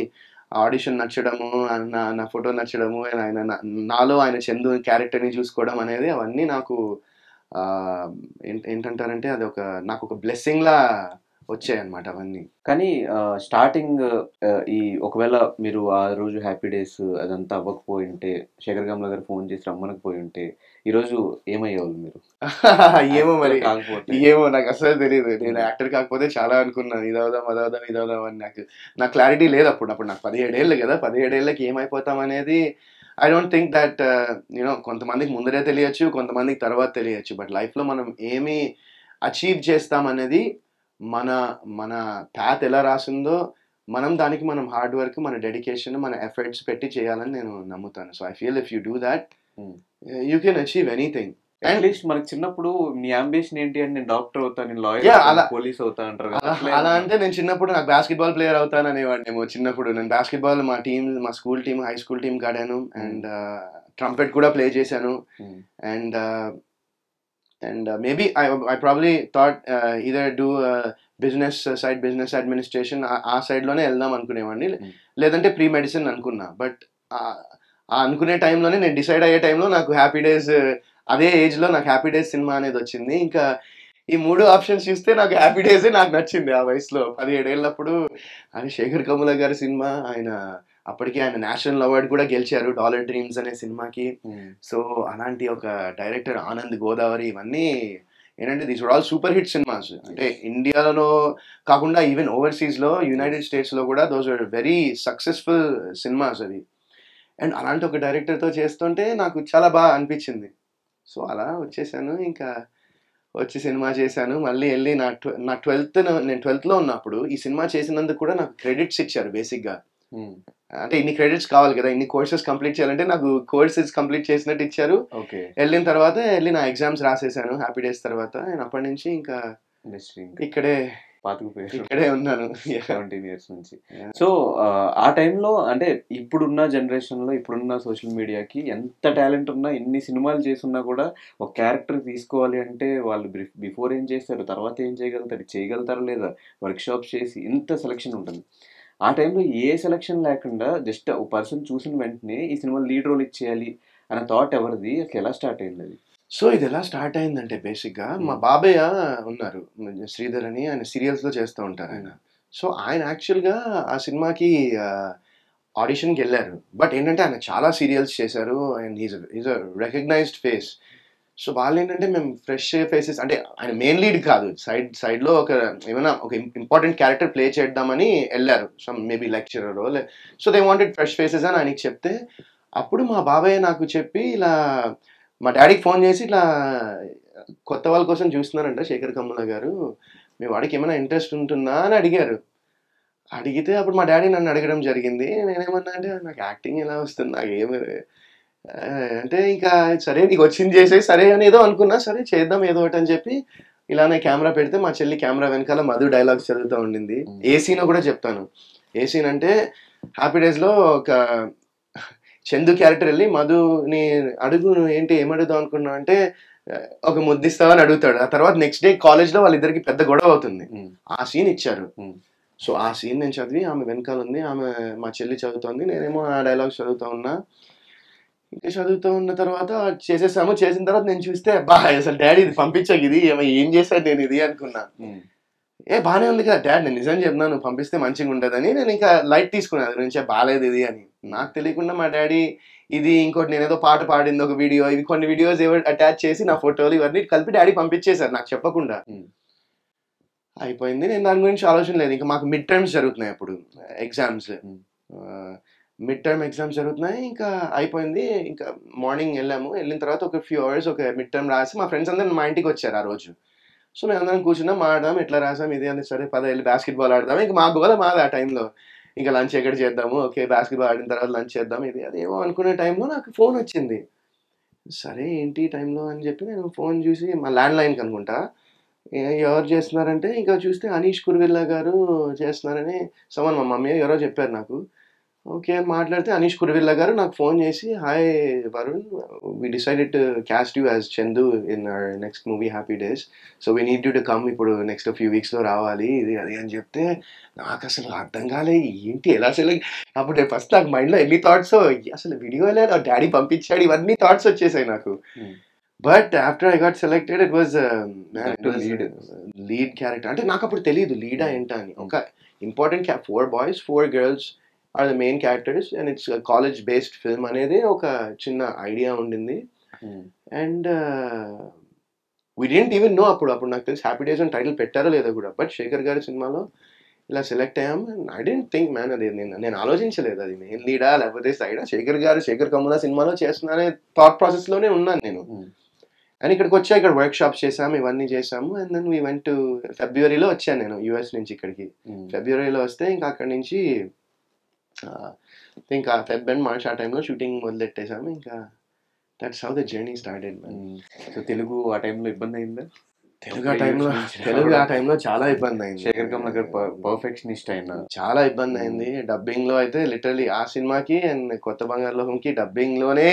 ఆడిషన్ నచ్చడము, నా నా ఫోటో నచ్చడము, ఆయన నాలో ఆయన చందు క్యారెక్టర్ని చూసుకోవడం అనేది అవన్నీ నాకు ఏంటంటారంటే అది నాకు ఒక బ్లెస్సింగ్ లా వచ్చాయన్నమాట అవన్నీ. కానీ స్టార్టింగ్ ఈ ఒకవేళ మీరు ఆ రోజు హ్యాపీ డేస్ అదంతా అవ్వకపోయి ఉంటే, శేఖర్ కమ్ల గారు ఫోన్ చేసి రమ్మనకపోయి ఉంటే ఈరోజు ఏమయ్యేవాళ్ళు మీరు? ఏమో మరి, కాకపోతే ఏమో నాకు అసలు తెలియదు. నేను యాక్టర్ కాకపోతే చాలా అనుకున్నాను, ఇదవుదాం అదవుదాం ఇదవుదాం అని. నాకు క్లారిటీ లేదు అప్పుడు నాకు 17 ఏళ్ళు కదా, 17 ఏళ్ళకి ఏమైపోతాం అనేది I don't think that you know కొంతమందికి ముందరే తెలియచ్చు, కొంతమందికి తర్వాత తెలియచ్చు. బట్ లైఫ్లో మనం ఏమి అచీవ్ చేస్తాం అనేది మన మన ప్యాత్ ఎలా రాసిందో దానికి మనం హార్డ్ వర్క్, మన డెడికేషన్, మన ఎఫర్ట్స్ పెట్టి చేయాలని నేను నమ్ముతాను. So I feel if you do that you can achieve anything. At least మనకి చిన్నప్పుడు నీ అంబిషన్ ఏంటి అంటే నేను డాక్టర్ అవుతాను, నేను లాయర్, పోలీస్ అవుతా అంటారు కదా. అలా అంటే నేను చిన్నప్పుడు నాకు బాస్కెట్బాల్ ప్లేయర్ అవుతాను అనేవాడినేమో. చిన్నప్పుడు నేను బాస్కెట్బాల్ మా school team, high school team ఆడాను, అండ్ ట్రంపెట్ కూడా ప్లే చేశాను. And maybe I probably thought either do business side, business administration ఆ సైడ్లోనే వెళ్దాం అనుకునేవాడిని, లేదంటే ప్రీ మెడిసిన్ అనుకున్నా. బట్ అనుకునే టైంలోనే, నేను డిసైడ్ అయ్యే టైంలో నాకు హ్యాపీ డేస్, అదే ఏజ్లో నాకు హ్యాపీ డేస్ సినిమా అనేది వచ్చింది. ఇంకా ఈ 3 ఆప్షన్స్ చూస్తే నాకు హ్యాపీ డేసే నాకు నచ్చింది ఆ వయసులో. 17 ఏళ్ళప్పుడు అది శేఖర్ కమ్ముల గారి సినిమా. అప్పటికి ఆయన నేషనల్ అవార్డు కూడా గెలిచారు డాలర్ డ్రీమ్స్ అనే సినిమాకి. సో అలాంటి ఒక డైరెక్టర్ ఆనంద్ గోదావరి, ఇవన్నీ ఏంటంటే these are all super hit cinemas. అంటే ఇండియాలో కాకుండా ఈవెన్ ఓవర్సీస్లో, యునైటెడ్ స్టేట్స్లో కూడా those are very successful cinemas అవి. అండ్ అలాంటి ఒక డైరెక్టర్తో చేస్తుంటే నాకు చాలా బాగా అనిపించింది. సో అలా వచ్చేసాను, ఇంకా వచ్చి సినిమా చేశాను. మళ్ళీ వెళ్ళి నా 12th నేను 12th ఉన్నప్పుడు ఈ సినిమా చేసినందుకు కూడా నాకు క్రెడిట్స్ ఇచ్చారు బేసిక్గా. అంటే ఇన్ని క్రెడిట్స్ కావాలి కదా, ఇన్ని కోర్సెస్ కంప్లీట్ చేయాలంటే నాకు కోర్సెస్ కంప్లీట్ చేసినట్టు ఇచ్చారు. వెళ్ళిన తర్వాత నా ఎగ్జామ్స్ రాసేసాను హ్యాపీ డేస్ తర్వాత. నేను అప్పటి నుంచి ఇంకా ఇక్కడే ఉన్నాను 17 years నుంచి. సో ఆ టైంలో అంటే ఇప్పుడున్న జనరేషన్లో, ఇప్పుడున్న సోషల్ మీడియాకి ఎంత టాలెంట్ ఉన్నా, ఎన్ని సినిమాలు చేస్తున్నా కూడా ఒక క్యారెక్టర్ తీసుకోవాలి అంటే వాళ్ళు బిఫోర్ ఏం చేస్తారు, తర్వాత ఏం చేయగలుగుతారా లేదా, వర్క్షాప్స్ చేసి ఇంత సెలక్షన్ ఉంటుంది. ఆ టైంలో ఏ సెలక్షన్ లేకుండా జస్ట్ ఒక పర్సన్ చూసిన వెంటనే ఈ సినిమా లీడ్ రోల్ ఇచ్చేయాలి అనే థాట్ ఎవరిది, అసలు ఎలా స్టార్ట్ అయింది అది? సో ఇది ఎలా స్టార్ట్ అయిందంటే బేసిక్గా మా బాబయ్య ఉన్నారు, శ్రీధర్ అని, ఆయన సీరియల్స్లో చేస్తూ ఉంటారు ఆయన. సో ఆయన యాక్చువల్గా ఆ సినిమాకి ఆడిషన్కి వెళ్ళారు. బట్ ఏంటంటే ఆయన చాలా సీరియల్స్ చేశారు and is a recognised face. So వాళ్ళు ఏంటంటే మేము ఫ్రెష్ ఫేసెస్, అంటే ఆయన మెయిన్ లీడ్ కాదు, సైడ్లో ఏమైనా ఒక ఇంపార్టెంట్ క్యారెక్టర్ ప్లే చేద్దామని వెళ్ళారు, some maybe lecturer. So they wanted fresh faces అని ఆయనకి చెప్తే, అప్పుడు మా బాబాయ్ నాకు చెప్పి ఇలా మా డాడీకి ఫోన్ చేసి ఇట్లా కొత్త వాళ్ళ కోసం చూస్తున్నారంట శేఖర్ కమ్ముల గారు, మీ వాడికి ఏమైనా ఇంట్రెస్ట్ ఉంటుందా అని అడిగారు. అడిగితే అప్పుడు మా డాడీ నన్ను అడగడం జరిగింది. నేనేమన్నా అంటే నాకు యాక్టింగ్ ఎలా వస్తుంది, నాకు ఏమి అంటే ఇంకా సరే నీకు వచ్చింది చేసేసి సరే అని ఏదో అనుకున్నా, సరే చేద్దాం ఏదో ఒకటి అని చెప్పి ఇలానే కెమెరా పెడితే మా చెల్లి కెమెరా వెనకాల మధు డైలాగ్స్ చదువుతూ ఉండింది. ఏ సీన్ కూడా చెప్తాను. ఏ సీన్ అంటే హ్యాపీ డేస్లో ఒక చందు క్యారెక్టర్ వెళ్ళి మధుని అడుగు, ఏంటి ఏమడుగుదాం అనుకున్నావు అంటే ఒక ముద్దిస్తావని అడుగుతాడు. ఆ తర్వాత నెక్స్ట్ డే కాలేజ్లో వాళ్ళిద్దరికి పెద్ద గొడవ అవుతుంది. ఆ సీన్ ఇచ్చారు. సో ఆ సీన్ నేను చదివి, ఆమె వెనకాల ఉంది, ఆమె మా చెల్లి చదువుతోంది, నేనేమో ఆ డైలాగ్స్ చదువుతూ ఉన్నా. ఇంకా చదువుతూ ఉన్న తర్వాత చేసేసాము. చేసిన తర్వాత నేను చూస్తే అసలు డాడీ ఇది పంపించాక ఇది ఏం చేశాను నేను ఇది అనుకున్నా. బాగానే ఉంది కదా డాడ్, నేను నిజం చెప్తున్నాను, పంపిస్తే మంచిగా ఉండదని. నేను ఇంకా లైట్ తీసుకున్నాను అది నుంచే, బాగాలేదు ఇది అని. నాకు తెలియకుండా మా డాడీ ఇది ఇంకోటి నేనేదో పాట పాడింది ఒక వీడియో, ఇవి కొన్ని వీడియోస్ ఏవో అటాచ్ చేసి నా ఫోటోలు ఇవన్నీ కలిపి డాడీ పంపించేశారు నాకు చెప్పకుండా. అయిపోయింది. నేను దాని గురించి ఆలోచన లేదు. ఇంకా మాకు మిడ్ టర్మ్స్ జరుగుతున్నాయి అప్పుడు, ఎగ్జామ్స్, మిడ్ టర్మ్ ఎగ్జామ్స్ జరుగుతున్నాయి. ఇంకా అయిపోయింది. ఇంకా మార్నింగ్ వెళ్ళిన తర్వాత ఒక ఫ్యూ అవర్స్ ఒక మిడ్ టర్మ్ రాసి మా ఫ్రెండ్స్ అందరూ మా ఇంటికి వచ్చారు ఆ రోజు. సో మేము అందరం కూర్చున్నాం, ఆడదాం, ఎట్లా రాసాం ఇది అని. సరే పద వెళ్ళి బాస్కెట్బాల్ ఆడదాం. ఇంకా మా గోల మాది ఆ టైంలో. ఇంకా లంచ్ ఎక్కడ చేద్దాము, ఓకే బాస్కెట్బాల్ ఆడిన తర్వాత లంచ్ చేద్దాం, ఇది అదేమో అనుకునే టైంలో నాకు ఫోన్ వచ్చింది. సరే ఏంటి టైంలో అని చెప్పి నేను ఫోన్ చూసి, మా ల్యాండ్ లైన్కి అనుకుంటా, ఎవరు చేస్తున్నారంటే ఇంకా చూస్తే అనీష్ కుర్విల్లా గారు చేస్తున్నారని మా మమ్మీ ఎవరో చెప్పారు నాకు. ఓకే అని మాట్లాడితే అనీష్ కుర్విల్లా గారు నాకు ఫోన్ చేసి, hi Varun, we decided to cast you as Chandu in our next movie happy days, so we need you to come, ఇప్పుడు నెక్స్ట్ ఫ్యూ వీక్స్లో రావాలి ఇది అది అని చెప్తే నాకు అసలు అర్థం కాలే, ఏంటి ఎలా సెలెక్ట్. అప్పుడు ఫస్ట్ నాకు మైండ్లో ఎన్ని థాట్స్, అసలు వీడియో ఎలా డాడీ పంపించాడు, ఇవన్నీ థాట్స్ వచ్చేసాయి నాకు. But after I got selected it was lead character. అంటే నాకు అప్పుడు తెలియదు లీడా ఏంటా అని. ఒక important 4 boys 4 girls are the main characters and it's college based film అనేది ఒక చిన్న ఐడియా ఉండింది. And we didn't even know అప్పుడు నాకు తెలిసి హ్యాపీ డేస్ అని టైటిల్ పెట్టారో లేదో కూడా. బట్ శేఖర్ గారి సినిమాలో ఇలా సెలెక్ట్ అయ్యాం. ఐ డెంట్ థింక్ మ్యాన్, అది నేను ఆలోచించలేదు అది మెయిన్ లీడా లేకపోతే సైడా. శేఖర్ కమ్ముల సినిమాలో చేస్తున్నానే థాట్ ప్రాసెస్లోనే ఉన్నాను నేను. అండ్ ఇక్కడికి వచ్చా, ఇక్కడ వర్క్ షాప్స్ చేసాము, ఇవన్నీ చేసాము. And then we went to ఫిబ్రవరిలో వచ్చాను నేను యూఎస్ నుంచి ఇక్కడికి. ఫిబ్రవరిలో వస్తే ఇంకా అక్కడి నుంచి ఇంకా ఫెబ్ అండ్ మార్చ్ ఆ టైంలో షూటింగ్ మొదలెట్టేసాము. ఇంకా that's how the journey started. So Telugu ఆ టైంలో ఇబ్బంది అయిందా? తెలుగు ఆ టైంలో చాలా ఇబ్బంది అయింది. శేఖర్ కమ్ముల గారు పర్ఫెక్షనిస్ట్ అయినా చాలా ఇబ్బంది అయింది. డబ్బింగ్ లో అయితే లిటరలీ ఆ సినిమాకి అండ్ కొత్త బంగారు లోకంకి డబ్బింగ్ లోనే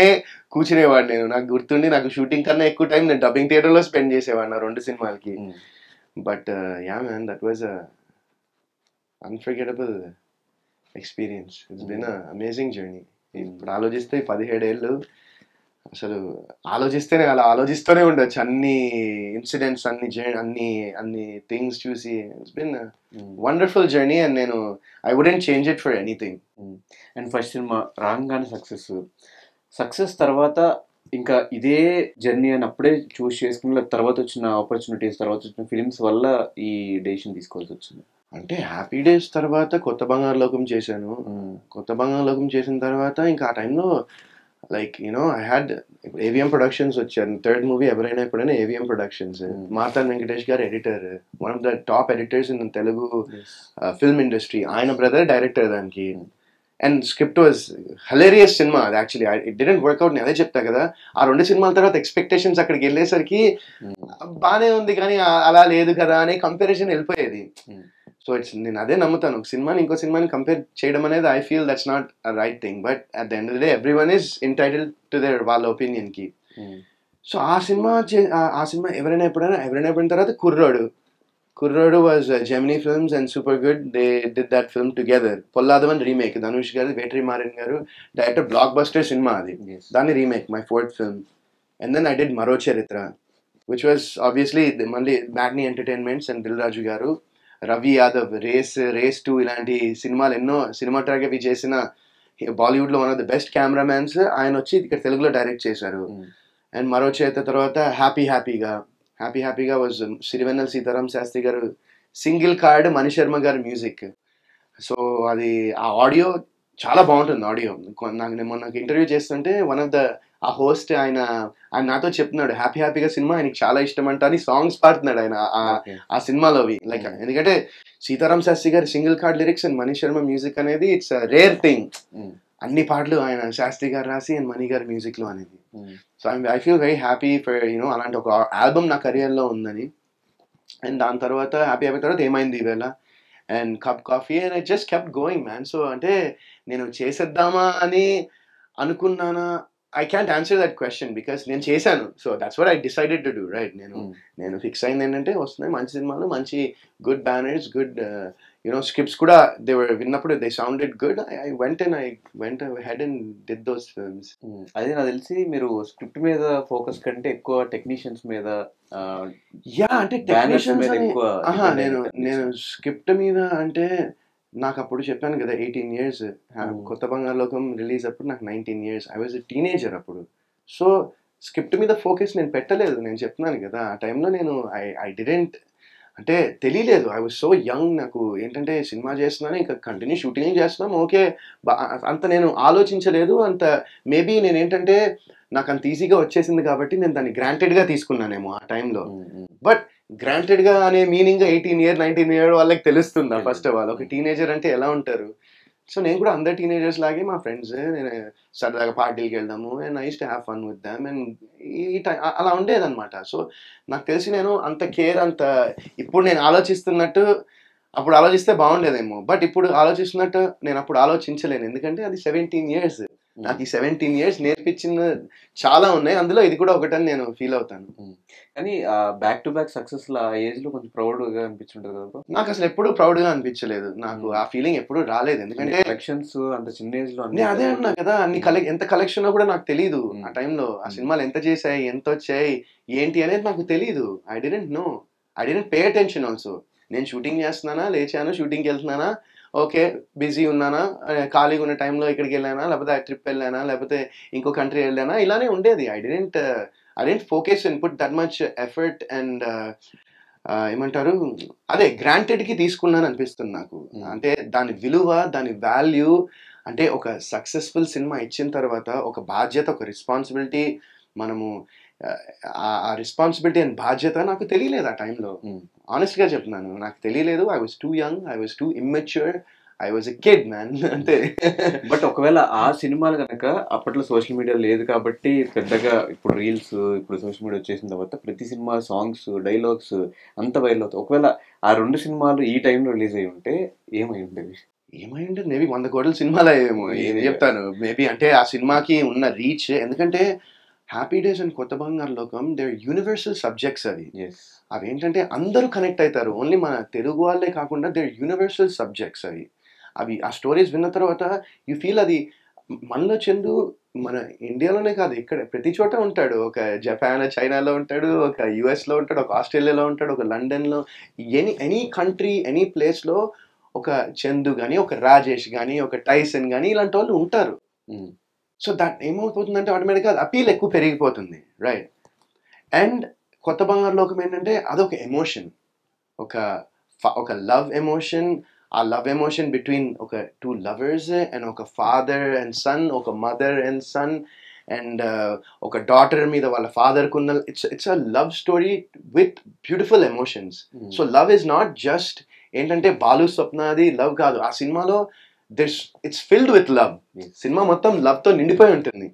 కూర్చునేవాడు నేను. నాకు గుర్తుండి, నాకు షూటింగ్ కన్నా ఎక్కువ టైం నేను డబ్బింగ్ థియేటర్ లో స్పెండ్ చేసేవాడు నా 2 సినిమాలకి. But yeah man, that was unforgettable experience. It's been amazing journey. ఇప్పుడు ఆలోచిస్తే 17 ఏళ్ళు అసలు అలా ఆలోచిస్తూనే ఉండొచ్చు. అన్ని ఇన్సిడెంట్స్, అన్ని థింగ్స్ చూసి it's been wonderful journey. And నేను I wouldn't change it for anything. And first cinema రాగానే సక్సెస్ తర్వాత ఇంకా ఇదే జర్నీ అని అప్పుడే చూస్ చేసుకుని, తర్వాత వచ్చిన ఆపర్చునిటీస్, తర్వాత వచ్చిన ఫిలిమ్స్ వల్ల ఈ డెసిషన్ తీసుకోవాల్సి వచ్చింది? అంటే హ్యాపీ డేస్ తర్వాత కొత్త బంగారు లోకం చేశాను. కొత్త బంగారు లోకం చేసిన తర్వాత ఇంకా ఆ టైంలో like I had AVM productions వచ్చారు. 3rd మూవీ ఎవరైనా ఎప్పుడైనా AVM productions. Marthand Venkatesh garu editor, one of the top editors in Telugu film industry. ఆయన బ్రదర్ డైరెక్టర్ దానికి. And script was hilarious cinema అది. Actually it didn't work out. నేను అదే చెప్తా కదా, ఆ 2 సినిమాల తర్వాత ఎక్స్పెక్టేషన్స్ అక్కడికి వెళ్ళేసరికి బాగానే ఉంది కానీ అలా లేదు కదా అనే కంపారిజన్ వెళ్ళిపోయేది. సో నేను అదే నమ్ముతాను, ఒక సినిమాని ఇంకో సినిమాని కంపేర్ చేయడం అనేది I feel that's not a right thing. But at the end of the day everyone is entitled to their వాళ్ళ ఒపీనియన్కి. సో ఆ సినిమా ఎవరైనా ఎప్పుడైన తర్వాత కుర్రోడు was Gemini films and super good. They did that film together. Polladhavan remake, Dhanush garu, Vetri Maran గారు డైరెక్టర్, బ్లాక్ బస్టర్ సినిమా అది. దాన్ని remake, my 4th film. And then I did Maro Charitra, which was obviously మళ్ళీ మ్యాగ్నీ entertainments and Dil Raju garu, Ravi Yadav, race 2 ఇలాంటి సినిమాలు ఎన్నో సినిమాటోగ్రఫీ చేసిన బాలీవుడ్లో one of the best cameramans ఆయన వచ్చి ఇక్కడ తెలుగులో డైరెక్ట్ చేశారు. అండ్ మరో చేత తర్వాత హ్యాపీగా వాజ్ సిరివెన్నెల సీతారాం శాస్త్రి గారు సింగిల్ కార్డ్, మణిశర్మ గారి మ్యూజిక్. సో అది ఆ ఆడియో చాలా బాగుంటుంది. ఆడియో నేను మొన్న ఇంటర్వ్యూ చేస్తుంటే వన్ ఆఫ్ ద ఆ హోస్ట్ ఆయన నాతో చెప్తున్నాడు, హ్యాపీగా సినిమా ఆయనకి చాలా ఇష్టం అంట అని సాంగ్స్ పాడుతున్నాడు ఆయన ఆ సినిమాలోవి. లైక్ ఎందుకంటే సీతారాం శాస్త్రి గారి single card lyrics and Mani Sharma music అనేది ఇట్స్ రేర్ థింగ్. అన్ని పాటలు ఆయన శాస్త్రి గారు రాసి అండ్ మణి గారి మ్యూజిక్ లో అనేది. So I feel very happy for అలాంటి ఒక ఆల్బమ్ నా కెరియర్ లో ఉందని. అండ్ దాని తర్వాత హ్యాపీ తర్వాత ఏమైంది ఈవేళ and cup coffee and I just kept going man. So అంటే నేను చేసేద్దామా అని అనుకున్నానా, I can't answer that question because నేను చేశాను. So that's what I decided to do, right. నేను ఫిక్స్ అయింది ఏంటంటే వస్తున్నాయి మంచి సినిమాలు, మంచి గుడ్ బ్యానర్స్, గుడ్ స్క్రిప్ట్స్ కూడా దే వర్ విన్నప్పుడు they sounded good. I went ahead and did those films. అదే నాకు తెలిసి మీరు స్క్రిప్ట్ మీద ఫోకస్ కంటే ఎక్కువ టెక్నీషియన్స్ మీద, అంటే టెక్నీషియన్స్ నేను స్క్రిప్ట్ మీద అంటే నాకు అప్పుడు చెప్పాను కదా 18 years. కొత్త బంగారు లోకం రిలీజ్ అప్పుడు నాకు 19 years. I was a teenager అప్పుడు. సో స్క్రిప్ట్ మీద ఫోకస్ నేను పెట్టలేదు. నేను చెప్తున్నాను కదా ఆ టైంలో నేను ఐ డిడెంట్, అంటే తెలియలేదు. I was so young. నాకు ఏంటంటే సినిమా చేస్తున్నాను, ఇంకా కంటిన్యూ షూటింగ్ చేస్తున్నాం, ఓకే, అంత నేను ఆలోచించలేదు. అంత మేబీ నేను ఏంటంటే నాకు అంత ఈజీగా వచ్చేసింది కాబట్టి నేను దాన్ని గ్రాంటెడ్గా తీసుకున్నానేమో ఆ టైంలో. బట్ గ్రాంటెడ్గా అనే మీనింగ్ 18 year 19 year వాళ్ళకి తెలుస్తుందా? ఫస్ట్ ఆఫ్ ఆల్ ఒక టీనేజర్ అంటే ఎలా ఉంటారు? సో నేను కూడా అందరు టీనేజర్స్ లాగే మా ఫ్రెండ్స్ నేను సరదాగా పార్టీలకి వెళ్దాము and I use to have fun with them and ఈ టైం అలా ఉండేదన్నమాట. సో నాకు తెలిసి నేను అంత కేర్ అంత ఇప్పుడు నేను ఆలోచిస్తున్నట్టు అప్పుడు ఆలోచిస్తే బాగుండేదేమో, బట్ ఇప్పుడు ఆలోచిస్తున్నట్టు నేను అప్పుడు ఆలోచించలేను, ఎందుకంటే అది 17 ఇయర్స్. నాకు ఈ 17 ఇయర్స్ నేర్పించిన చాలా ఉన్నాయి, అందులో ఇది కూడా ఒకటని నేను ఫీల్ అవుతాను. కానీ బ్యాక్ టు బ్యాక్ సక్సెస్ ఆ ఏజ్ లో కొంచెం ప్రౌడ్ గా అనిపించుంటది కదా bro? నాకు అసలు ఎప్పుడు ప్రౌడ్ గా అనిపించలేదు, నాకు ఆ ఫీలింగ్ ఎప్పుడు రాలేదు, ఎందుకంటే కలెక్షన్స్ అంత చిన్న ఏజ్ లో నేను అదే అన్నా కదా, అన్ని ఎంత కలెక్షన్ కూడా నాకు తెలియదు ఆ టైంలో. ఆ సినిమాలు ఎంత చేశాయి, ఎంత వచ్చాయి, ఏంటి అనేది నాకు తెలియదు. I didn't no, I didn't pay attention also. నేను షూటింగ్ చేస్తున్నానా, లేచాను షూటింగ్కి వెళ్తున్నానా, ఓకే బిజీ ఉన్నానా, ఖాళీగా ఉన్న టైంలో ఇక్కడికి వెళ్ళానా, లేకపోతే ఆ ట్రిప్ వెళ్ళానా, లేకపోతే ఇంకో కంట్రీ వెళ్ళానా, ఇలానే ఉండేది. I didn't focus and put that much effort and ఏమంటారు అదే గ్రాంటెడ్కి తీసుకున్నాను అనిపిస్తుంది నాకు. అంటే దాని విలువ, దాని వాల్యూ, అంటే ఒక సక్సెస్ఫుల్ సినిమా ఇచ్చిన తర్వాత ఒక బాధ్యత, ఒక రెస్పాన్సిబిలిటీ, మనము ఆ రెస్పాన్సిబిలిటీ అండ్ బాధ్యత నాకు తెలియలేదు ఆ టైంలో. ఆనెస్ట్గా చెప్తున్నాను, నాకు తెలియలేదు. I was two young, I was two immature, I was a kid man అంతే. బట్ ఒకవేళ ఆ సినిమాలు కనుక అప్పట్లో సోషల్ మీడియా లేదు కాబట్టి పెద్దగా, ఇప్పుడు రీల్స్, ఇప్పుడు సోషల్ మీడియా వచ్చేసిన తర్వాత ప్రతి సినిమా సాంగ్స్, డైలాగ్స్ అంత వైరల్ అవుతాయి. ఒకవేళ ఆ రెండు సినిమాలు ఈ టైంలో రిలీజ్ అయ్యి ఉంటే ఏమై ఉండేది? ఏమై ఉంటుంది, మేబీ 100 కోట్ల సినిమాలు అయ్యేమో, ఏం చెప్తాను. మేబీ అంటే ఆ సినిమాకి ఉన్న రీచ్, ఎందుకంటే హ్యాపీ డేస్ అండ్ కొత్త బంగారు లోకం దే యూనివర్సల్ సబ్జెక్ట్స్ అవి. అవి ఏంటంటే అందరూ కనెక్ట్ అవుతారు, ఓన్లీ మన తెలుగు వాళ్ళే కాకుండా దే యూనివర్సల్ సబ్జెక్ట్స్ అవి. అవి ఆ స్టోరీస్ విన్న తర్వాత యూ ఫీల్ అది మనలో చందు మన ఇండియాలోనే కాదు, ఇక్కడ ప్రతి చోట ఉంటాడు. ఒక జపాన్, చైనాలో ఉంటాడు, ఒక యుఎస్లో ఉంటాడు, ఒక ఆస్ట్రేలియాలో ఉంటాడు, ఒక లండన్లో, ఎనీ కంట్రీ, ఎనీ ప్లేస్లో ఒక చందు కానీ, ఒక రాజేష్ కానీ, ఒక టైసన్ కానీ, ఇలాంటి వాళ్ళు ఉంటారు. సో దట్ ఏమవుతుందంటే ఆటోమేటిక్గా అపీల్ ఎక్కువ పెరిగిపోతుంది, రైట్? అండ్ కొత్త బంగారు లోకం ఏంటంటే అదొక ఎమోషన్, ఒక లవ్ ఎమోషన్. ఆ లవ్ ఎమోషన్ బిట్వీన్ ఒక టూ లవర్స్ అండ్ ఒక ఫాదర్ అండ్ సన్, ఒక మదర్ అండ్ సన్, అండ్ ఒక డాటర్ మీద వాళ్ళ ఫాదర్కు ఉన్న, it's a love story with beautiful emotions. So love is not just ఏంటంటే బాలు స్వప్నాది లవ్ కాదు ఆ సినిమాలో. It's filled with love. Cinema మొత్తం లవ్ తో నిండిపోయి ఉంటుంది.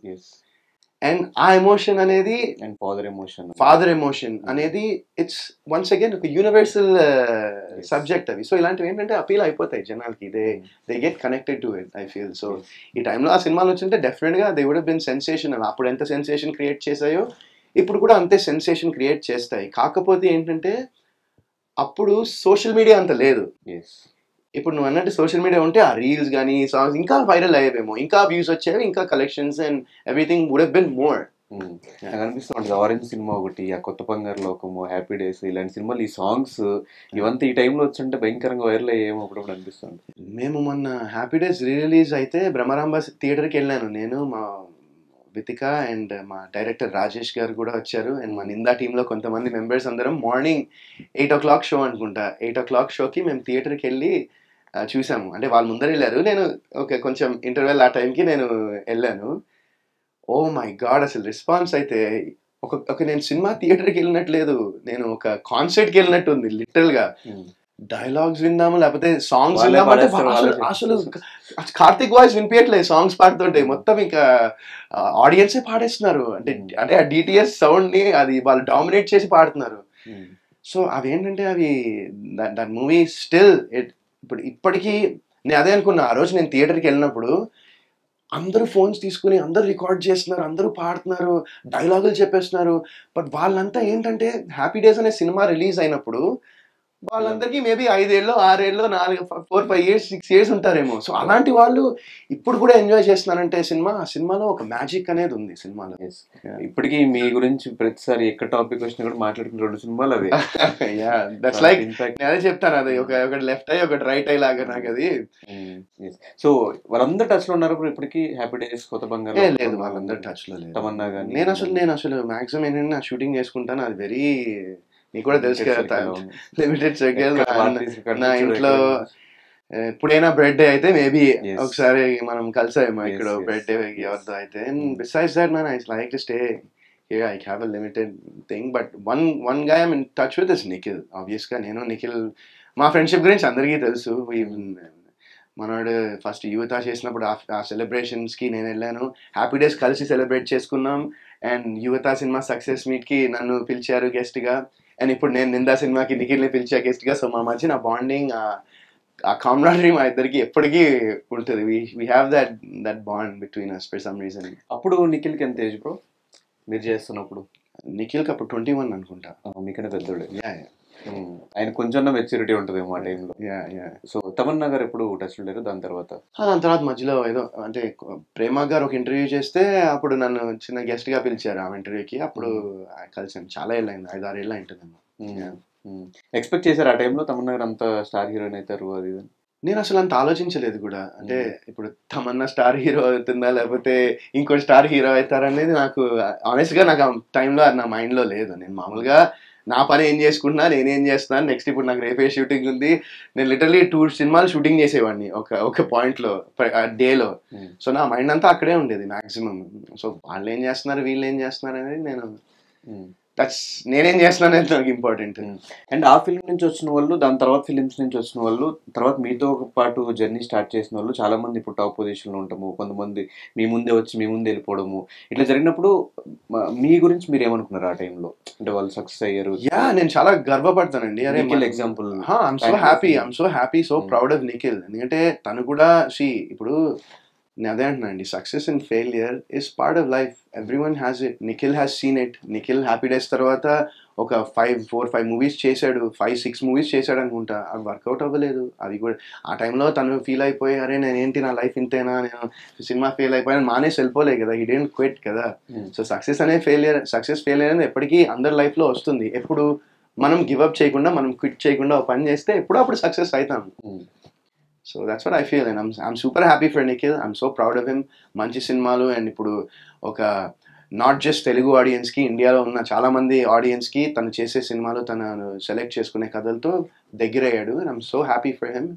అండ్ ఆ ఎమోషన్ అనేది, ఫాదర్ ఎమోషన్ అనేది, ఇట్స్ వన్స్ అగైన్ ఒక యూనివర్సల్ సబ్జెక్ట్ అవి. సో ఇలాంటివి ఏంటంటే అపీల్ అయిపోతాయి జనాలకి, they get connected to it I feel. So ఈ టైంలో ఆ సినిమాలు వచ్చింటే డెఫినెట్ గా they would have been sensational. అప్పుడు ఎంత సెన్సేషన్ క్రియేట్ చేశాయో ఇప్పుడు కూడా అంతే సెన్సేషన్ క్రియేట్ చేస్తాయి. కాకపోతే ఏంటంటే అప్పుడు సోషల్ మీడియా అంత లేదు. ఇప్పుడు నువ్వు అన్నట్టు సోషల్ మీడియా ఉంటే ఆ రీల్స్ కానీ సాంగ్స్ ఇంకా వైరల్ అయ్యేవేమో, ఇంకా వ్యూస్ వచ్చేవి, ఇంకా collections and everything would have been more. నాకు అనిపిస్తూ ఉంటుంది ఆరెంజ్ సినిమా ఒకటి, ఆ కొత్త బంగారు లోకము, హ్యాపీ డేస్, ఇలాంటి సినిమాలు, ఈ సాంగ్స్ ఇవంతా ఈ టైంలో వచ్చుంటే భయంకరంగా వైరల్ అయ్యేమో అప్పుడప్పుడు అనిపిస్తుంది. మేము మొన్న హ్యాపీ డేస్ రిలీజ్ అయితే బ్రహ్మరాంబ థియేటర్కి వెళ్ళాను నేను, మా వితిక అండ్ మా డైరెక్టర్ రాజేష్ గారు కూడా వచ్చారు, అండ్ మా నిందా టీంలో కొంతమంది మెంబర్స్ అందరం. మార్నింగ్ 8 o'clock షో అనుకుంటా, 8 o'clock షోకి మేము థియేటర్కి వెళ్ళి చూసాము. అంటే వాళ్ళు ముందర వెళ్ళారు, నేను కొంచెం ఇంటర్వెల్ ఆ టైంకి నేను వెళ్ళాను. ఓ మై గాడ్, అసలు రెస్పాన్స్ అయితే నేను సినిమా థియేటర్కి వెళ్ళినట్లేదు, నేను ఒక కాన్సర్ట్కి వెళ్ళినట్టు ఉంది లిటరల్ గా. డైలాగ్స్ విందాము లేకపోతే సాంగ్స్ విందామంటే అసలు కార్తిక్ వాయిస్ వినిపించట్లేదు, సాంగ్స్ పాడుతుంటే మొత్తం ఇంకా ఆడియన్సే పాడేస్తున్నారు. అంటే ఆ డిటిఎస్ సౌండ్ ని అది వాళ్ళు డామినేట్ చేసి పాడుతున్నారు. సో అవి ఏంటంటే అవి దట్ మూవీ స్టిల్ ఇప్పటికీ నేను అదే అనుకున్నా ఆ రోజు నేను థియేటర్కి వెళ్ళినప్పుడు. అందరూ ఫోన్స్ తీసుకుని అందరూ రికార్డ్ చేస్తున్నారు, అందరూ పాడుతున్నారు, డైలాగులు చెప్పేస్తున్నారు. బట్ వాళ్ళంతా ఏంటంటే హ్యాపీ డేస్ అనే సినిమా రిలీజ్ అయినప్పుడు వాళ్ళందరికీ మేబీ 5 ఏళ్ళు 6 ఏళ్ళు 4 5 years 6 years ఉంటారేమో. సో అలాంటి వాళ్ళు ఇప్పుడు కూడా ఎంజాయ్ చేస్తున్నారంటే ఆ సినిమాలో ఒక మ్యాజిక్ అనేది ఉంది సినిమాలో. ఇప్పటికీ మీ గురించి ప్రతిసారి ఎక్కడ టాపిక్ వచ్చినా కూడా మాట్లాడుకున్న 2 సినిమాలు అవి. దట్స్ లైక్ నేను అదే చెప్తాను, అది ఒకటి లెఫ్ట్ ఐ ఒకటి రైట్ ఐ లాగా నాకు అది. సో వాళ్ళందరూ టచ్ లో ఉన్నారు ఇప్పటికీ? హ్యాపీ డేస్, కొత్త బంగారు లేదు, వాళ్ళందరూ టచ్ లో లేదు. తమన్నా గానీ నేను అసలు మాక్సిమం ఏంటంటే నా షూటింగ్ చేసుకుంటాను, అది వెరీ నీకు కూడా తెలుసు కదా, లిమిటెడ్ సర్కిల్. నా ఇంట్లో ఎప్పుడైనా బర్త్డే అయితే మేబీ ఒకసారి మనం కలిసామో ఇక్కడ బర్త్డే ఎవరితో అయితే. And besides that man I like to stay here, I have a limited thing. But one guy I'm in touch with is Nikhil. Obvious గా నేను నిఖిల్ మా ఫ్రెండ్షిప్ గురించి అందరికీ తెలుసు. మనోడు ఫస్ట్ యువత చేసినప్పుడు ఆ సెలబ్రేషన్స్కి నేను వెళ్ళాను. హ్యాపీ డేస్ కలిసి సెలబ్రేట్ చేసుకున్నాం. అండ్ యువత సినిమా సక్సెస్ మీట్కి నన్ను పిలిచారు గెస్ట్గా. అండ్ ఇప్పుడు నేను నిందా సినిమాకి నిఖిల్ని పిలిచా గెస్ట్గా. సో మా మధ్య నా బాండింగ్, ఆ కామ్రాడరీ మా ఇద్దరికి ఎప్పటికీ ఉంటుంది. We have that bond between us for some reason. అప్పుడు నిఖిల్కి ఎంత ఏజ్ బ్రో మీరు చేస్తున్నప్పుడు? నిఖిల్కి అప్పుడు 21 అనుకుంటా. మీకన్నా పెద్దోడే. యా ఆయన కొంచెం మెచ్యూరిటీ ఉంటుంది ఆ టైంలో. Yeah yeah. సో తమన్నా గారు ఎప్పుడు టచ్లో లేరు దాని తర్వాత? దాని తర్వాత మధ్యలో ఏదో అంటే ప్రేమ గారు ఒక ఇంటర్వ్యూ చేస్తే అప్పుడు నన్ను చిన్న గెస్ట్గా పిలిచారు ఆ ఇంటర్వ్యూకి. అప్పుడు కలిసాను. చాలా ఏళ్ళైంది, 5-6 ఏళ్ళు అయింటుందేమో. ఎక్స్పెక్ట్ చేశారు ఆ టైంలో తమన్నా గారు అంత స్టార్ హీరోయిన్ అవుతారు అది ఇది? నేను అసలు అంత ఆలోచించలేదు కూడా. అంటే ఇప్పుడు తమన్నా స్టార్ హీరో అవుతుందా లేకపోతే ఇంకో స్టార్ హీరో అవుతారా అనేది నాకు ఆనెస్ట్గా నాకు ఆ టైంలో అది నా మైండ్లో లేదు. నేను మామూలుగా నా పని ఏం చేసుకుంటున్నా, నేనేం చేస్తున్నాను, నెక్స్ట్ ఇప్పుడు నాకు రేపే షూటింగ్ ఉంది. నేను లిటరలీ 2 సినిమాలు షూటింగ్ చేసేవాడిని ఒక పాయింట్లో డేలో. సో నా మైండ్ అంతా అక్కడే ఉండేది మ్యాక్సిమం. సో వాళ్ళు ఏం చేస్తున్నారు, వీళ్ళు ఏం చేస్తున్నారు అనేది నేను నేనేం చేస్తున్నాను అనేది నాకు ఇంపార్టెంట్. అండ్ ఆ ఫిల్మ్ నుంచి వచ్చిన వాళ్ళు, దాని తర్వాత ఫిలిమ్స్ నుంచి వచ్చిన వాళ్ళు, తర్వాత మీతో పాటు జర్నీ స్టార్ట్ చేసిన వాళ్ళు చాలా మంది ఇప్పుడు టాప్ పొజిషన్లో ఉంటాము. కొంతమంది మీ ముందే వచ్చి మీ ముందే వెళ్ళిపోవడము ఇట్లా జరిగినప్పుడు మీ గురించి మీరు ఏమనుకున్నారు ఆ టైంలో? అంటే వాళ్ళు సక్సెస్ అయ్యారు. యా నేను చాలా గర్వపడతానండి. అరే example. I'm so happy, so proud of Nikhil. ఎందుకంటే తను కూడా ఇప్పుడు నేను అదే అంటున్నానండి, success and failure is part of life. Everyone has it. Nikhil has seen it. Nikhil happy days తర్వాత ఒక 4-5 మూవీస్ చేశాడు, 5-6 మూవీస్ చేశాడు అనుకుంటా. అవి వర్కౌట్ అవ్వలేదు. అది కూడా ఆ టైంలో తను ఫీల్ అయిపోయి అరే నేనేంటి, నా లైఫ్ ఇంతేనా, నేను సినిమా ఫెయిల్ అయిపోయాను మానేసి వెళ్ళిపోలే కదా. హీ డోంట్ క్విట్ కదా. సో సక్సెస్ ఫెయిలియర్ అనేది ఎప్పటికీ అందరి లైఫ్లో వస్తుంది. ఎప్పుడు మనం గివ్అప్ చేయకుండా, మనం క్విట్ చేయకుండా ఒక పని చేస్తే ఎప్పుడో అప్పుడు సక్సెస్ అవుతాం. So that's what I feel. And I'm super happy for Nikhil. I'm so proud of him. మంచి సినిమాలు అండ్ ఇప్పుడు ఒక నాట్ జస్ట్ తెలుగు ఆడియన్స్కి, ఇండియాలో ఉన్న చాలామంది ఆడియన్స్కి తను చేసే సినిమాలు, తను సెలెక్ట్ చేసుకునే కథలతో దగ్గరయ్యాడు. And I'm so happy for him.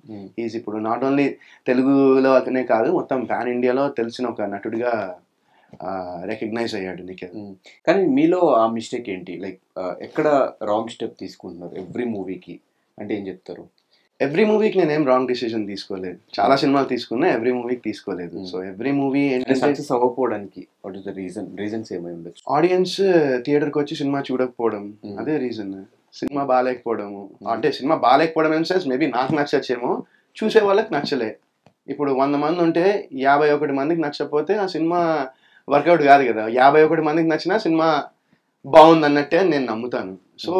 Is ఇప్పుడు నాట్ ఓన్లీ తెలుగులోనే కాదు, మొత్తం పాన్ ఇండియాలో తెలిసిన ఒక నటుడిగా రికగ్నైజ్ అయ్యాడు నిఖిల్. కానీ మీలో ఆ మిస్టేక్ ఏంటి? లైక్ ఎక్కడ రాంగ్ స్టెప్ తీసుకుంటున్నారు ఎవ్రీ మూవీకి అంటే ఏం చెప్తారు? ఎవ్రీ మూవీకి నేనేం రాంగ్ డిసిజన్ తీసుకోలేదు. చాలా సినిమాలు తీసుకున్నా, ఎవ్రీ మూవీకి తీసుకోలేదు. సో ఎవ్రీ మూవీ సక్సెస్ అవ్వకపోవడానికి వాట్ ఇస్ ద రీజన్స్ ఏమై ఉండొచ్చు? ఆడియన్స్ థియేటర్కి వచ్చి సినిమా చూడకపోవడం, అదే రీజన్. సినిమా బాగాలేకపోవడము, అంటే సినిమా బాగాలేకపోవడం ఇన్ సెన్స్ మేబీ నాకు నచ్చచ్చేమో, చూసే వాళ్ళకి నచ్చలే. ఇప్పుడు 100 మంది ఉంటే 51 మందికి నచ్చకపోతే ఆ సినిమా వర్కౌట్ కాదు కదా. 51 మందికి నచ్చినా సినిమా బాగుంది అన్నట్టే నేను నమ్ముతాను. సో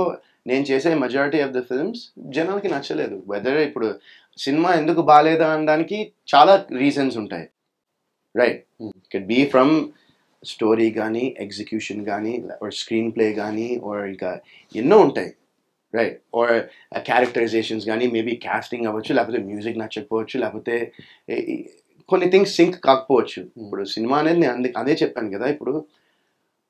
నేను చేసే మెజారిటీ ఆఫ్ ద ఫిల్మ్స్ జనాలకి నచ్చలేదు. వెదర్ ఇప్పుడు సినిమా ఎందుకు బాగాలేదా అనడానికి చాలా రీజన్స్ ఉంటాయి, right? Can be from story కానీ, ఎగ్జిక్యూషన్ కానీ, స్క్రీన్ ప్లే కానీ, ఇంకా ఎన్నో ఉంటాయి, రైట్? క్యారెక్టరైజేషన్స్ కానీ, మేబీ కాస్టింగ్ అవ్వచ్చు, లేకపోతే మ్యూజిక్ నచ్చకపోవచ్చు, లేకపోతే కొన్ని థింగ్స్ సింక్ కాకపోవచ్చు. ఇప్పుడు సినిమా అనేది నేను అదే చెప్పాను కదా, ఇప్పుడు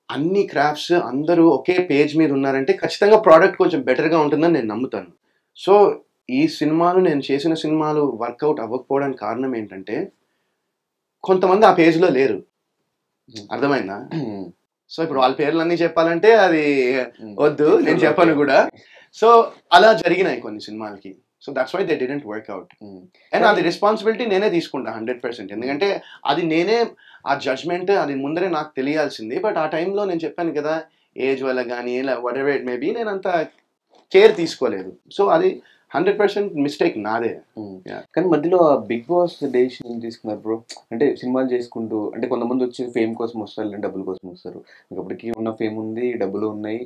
అన్ని క్రాఫ్ట్స్ అందరూ ఒకే పేజ్ మీద ఉన్నారంటే ఖచ్చితంగా ప్రోడక్ట్ కొంచెం బెటర్గా ఉంటుందని నేను నమ్ముతాను. సో ఈ సినిమాలు, నేను చేసిన సినిమాలు వర్కౌట్ అవ్వకపోవడానికి కారణం ఏంటంటే కొంతమంది ఆ పేజ్లో లేరు. అర్థమైందా? సో ఇప్పుడు వాళ్ళ పేర్లన్నీ చెప్పాలంటే అది వద్దు, నేను చెప్పను కూడా. సో అలా జరిగినాయి కొన్ని సినిమాలకి. So that's why they didn't work out. And అది రెస్పాన్సిబిలిటీ నేనే తీసుకుంటా 100%. ఎందుకంటే అది నేనే ఆ జడ్జ్మెంట్ అది ముందరే నాకు తెలియాల్సింది. బట్ ఆ టైంలో నేను చెప్పాను కదా, ఏజ్ వల్ల కానీ వాట్ ఎవర్ ఇట్ మేబీ నేను అంత కేర్ తీసుకోలేదు. సో అది 100% మిస్టేక్ నాదే. కానీ మధ్యలో బిగ్ బాస్ డెసిషన్ తీసుకున్నారు బ్రో. అంటే సినిమాలు చేసుకుంటూ, అంటే కొంతమంది వచ్చి ఫేమ్ కోసం వస్తారు, లేదా డబ్బుల కోసం వస్తారు. ఇప్పటికీ ఉన్న ఫేమ్ ఉంది, డబ్బులు ఉన్నాయి,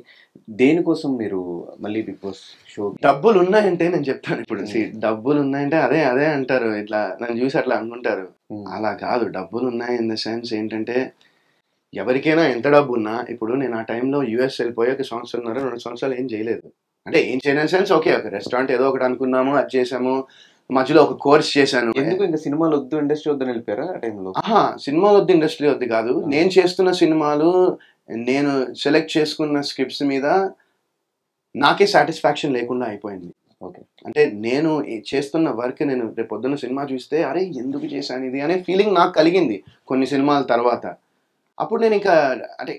దేనికోసం మీరు మళ్ళీ బిగ్ బాస్ షో? డబ్బులు ఉన్నాయంటే నేను చెప్తాను ఇప్పుడు, డబ్బులు ఉన్నాయంటే అదే అంటారు, ఇట్లా నన్ను చూసి అట్లా అనుకుంటారు. అలా కాదు. డబ్బులు ఉన్నాయి ఇన్ ద సెన్స్ ఏంటంటే ఎవరికైనా ఎంత డబ్బు ఉన్నా, ఇప్పుడు నేను ఆ టైంలో యూఎస్ వెళ్ళిపోయి 1 సంవత్సరం 2 సంవత్సరాలు ఏం చేయలేదు. అంటే ఏం చేయని సెన్స్, ఓకే ఒక రెస్టారెంట్ ఏదో ఒకటి అనుకున్నాము, అది చేసాము, మధ్యలో ఒక కోర్స్ చేశాను. ఎందుకు ఇంకా సినిమాలు వద్దు, ఇండస్ట్రీ వద్దని వెళ్ళిపోయారా ఆ టైంలో? సినిమాలు వద్దు, ఇండస్ట్రీ వద్దు కాదు. నేను చేస్తున్న సినిమాలు, నేను సెలెక్ట్ చేసుకున్న స్క్రిప్ట్స్ మీద నాకే సాటిస్ఫాక్షన్ లేకుండా అయిపోయింది. ఓకే, అంటే నేను చేస్తున్న వర్క్, నేను రేపు పొద్దున్న సినిమా చూస్తే అరే ఎందుకు చేశాను ఇది అనే ఫీలింగ్ నాకు కలిగింది కొన్ని సినిమాల తర్వాత. అప్పుడు నేను ఇంకా అంటే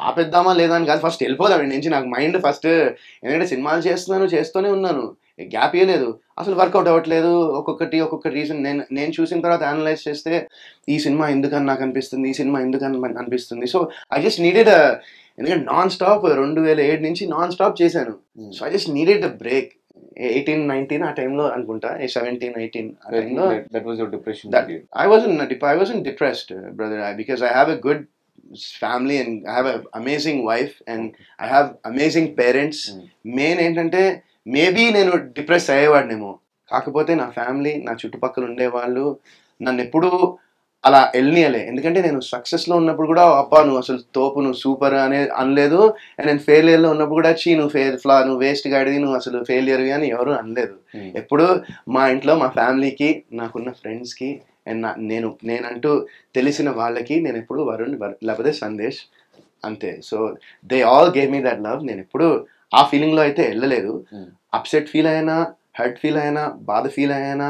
ఆపేద్దామా లేదా అని కాదు, ఫస్ట్ వెళ్ళిపోదాం నుంచి నాకు మైండ్ ఫస్ట్. ఎందుకంటే సినిమాలు చేస్తూనే ఉన్నాను, గ్యాప్ ఇవ్వలేదు. అసలు వర్కౌట్ అవ్వట్లేదు. ఒక్కొక్క రీజన్ నేను చూసిన తర్వాత అనలైజ్ చేస్తే ఈ సినిమా ఎందుకని నాకు అనిపిస్తుంది, ఈ సినిమా ఎందుకని అనిపిస్తుంది. సో ఐ జస్ట్ నీడెడ్ ఎందుకంటే నాన్ స్టాప్ 2007 నుంచి నాన్ స్టాప్ చేశాను. So I just needed a break. 18, 19 ఆ టైంలో అనుకుంటా, 17, 18 ఆ టైంలో that was your depression. I wasn't depressed, brother, because I have a good family and I have an amazing wife and I have amazing parents. Main ఏంటంటే maybe నేను depress అయ్యేవాడినేమో, కాకపోతే నా family, నా చుట్టుపక్కల ఉండేవాళ్ళు నన్ను ఎప్పుడూ అలా వెళ్ళనియలే. ఎందుకంటే నేను సక్సెస్లో ఉన్నప్పుడు కూడా అబ్బా నువ్వు అసలు తోపు, నువ్వు సూపర్ అనే అనలేదు. అండ్ నేను ఫెయిలియర్లో ఉన్నప్పుడు కూడా నువ్వు వేస్ట్ గాడివి, నువ్వు అసలు ఫెయిలియర్వి అని ఎవరు అనలేదు. ఎప్పుడు మా ఇంట్లో మా ఫ్యామిలీకి, నాకున్న ఫ్రెండ్స్కి అండ్ నేనంటూ తెలిసిన వాళ్ళకి నేను ఎప్పుడు వరుణ్ లేకపోతే సందేశ్ అంతే. So they all gave me that love. నేను ఎప్పుడు ఆ ఫీలింగ్లో అయితే వెళ్ళలేదు. అప్సెట్ ఫీల్ అయినా, హర్ట్ ఫీల్ అయినా, బాధ ఫీల్ అయినా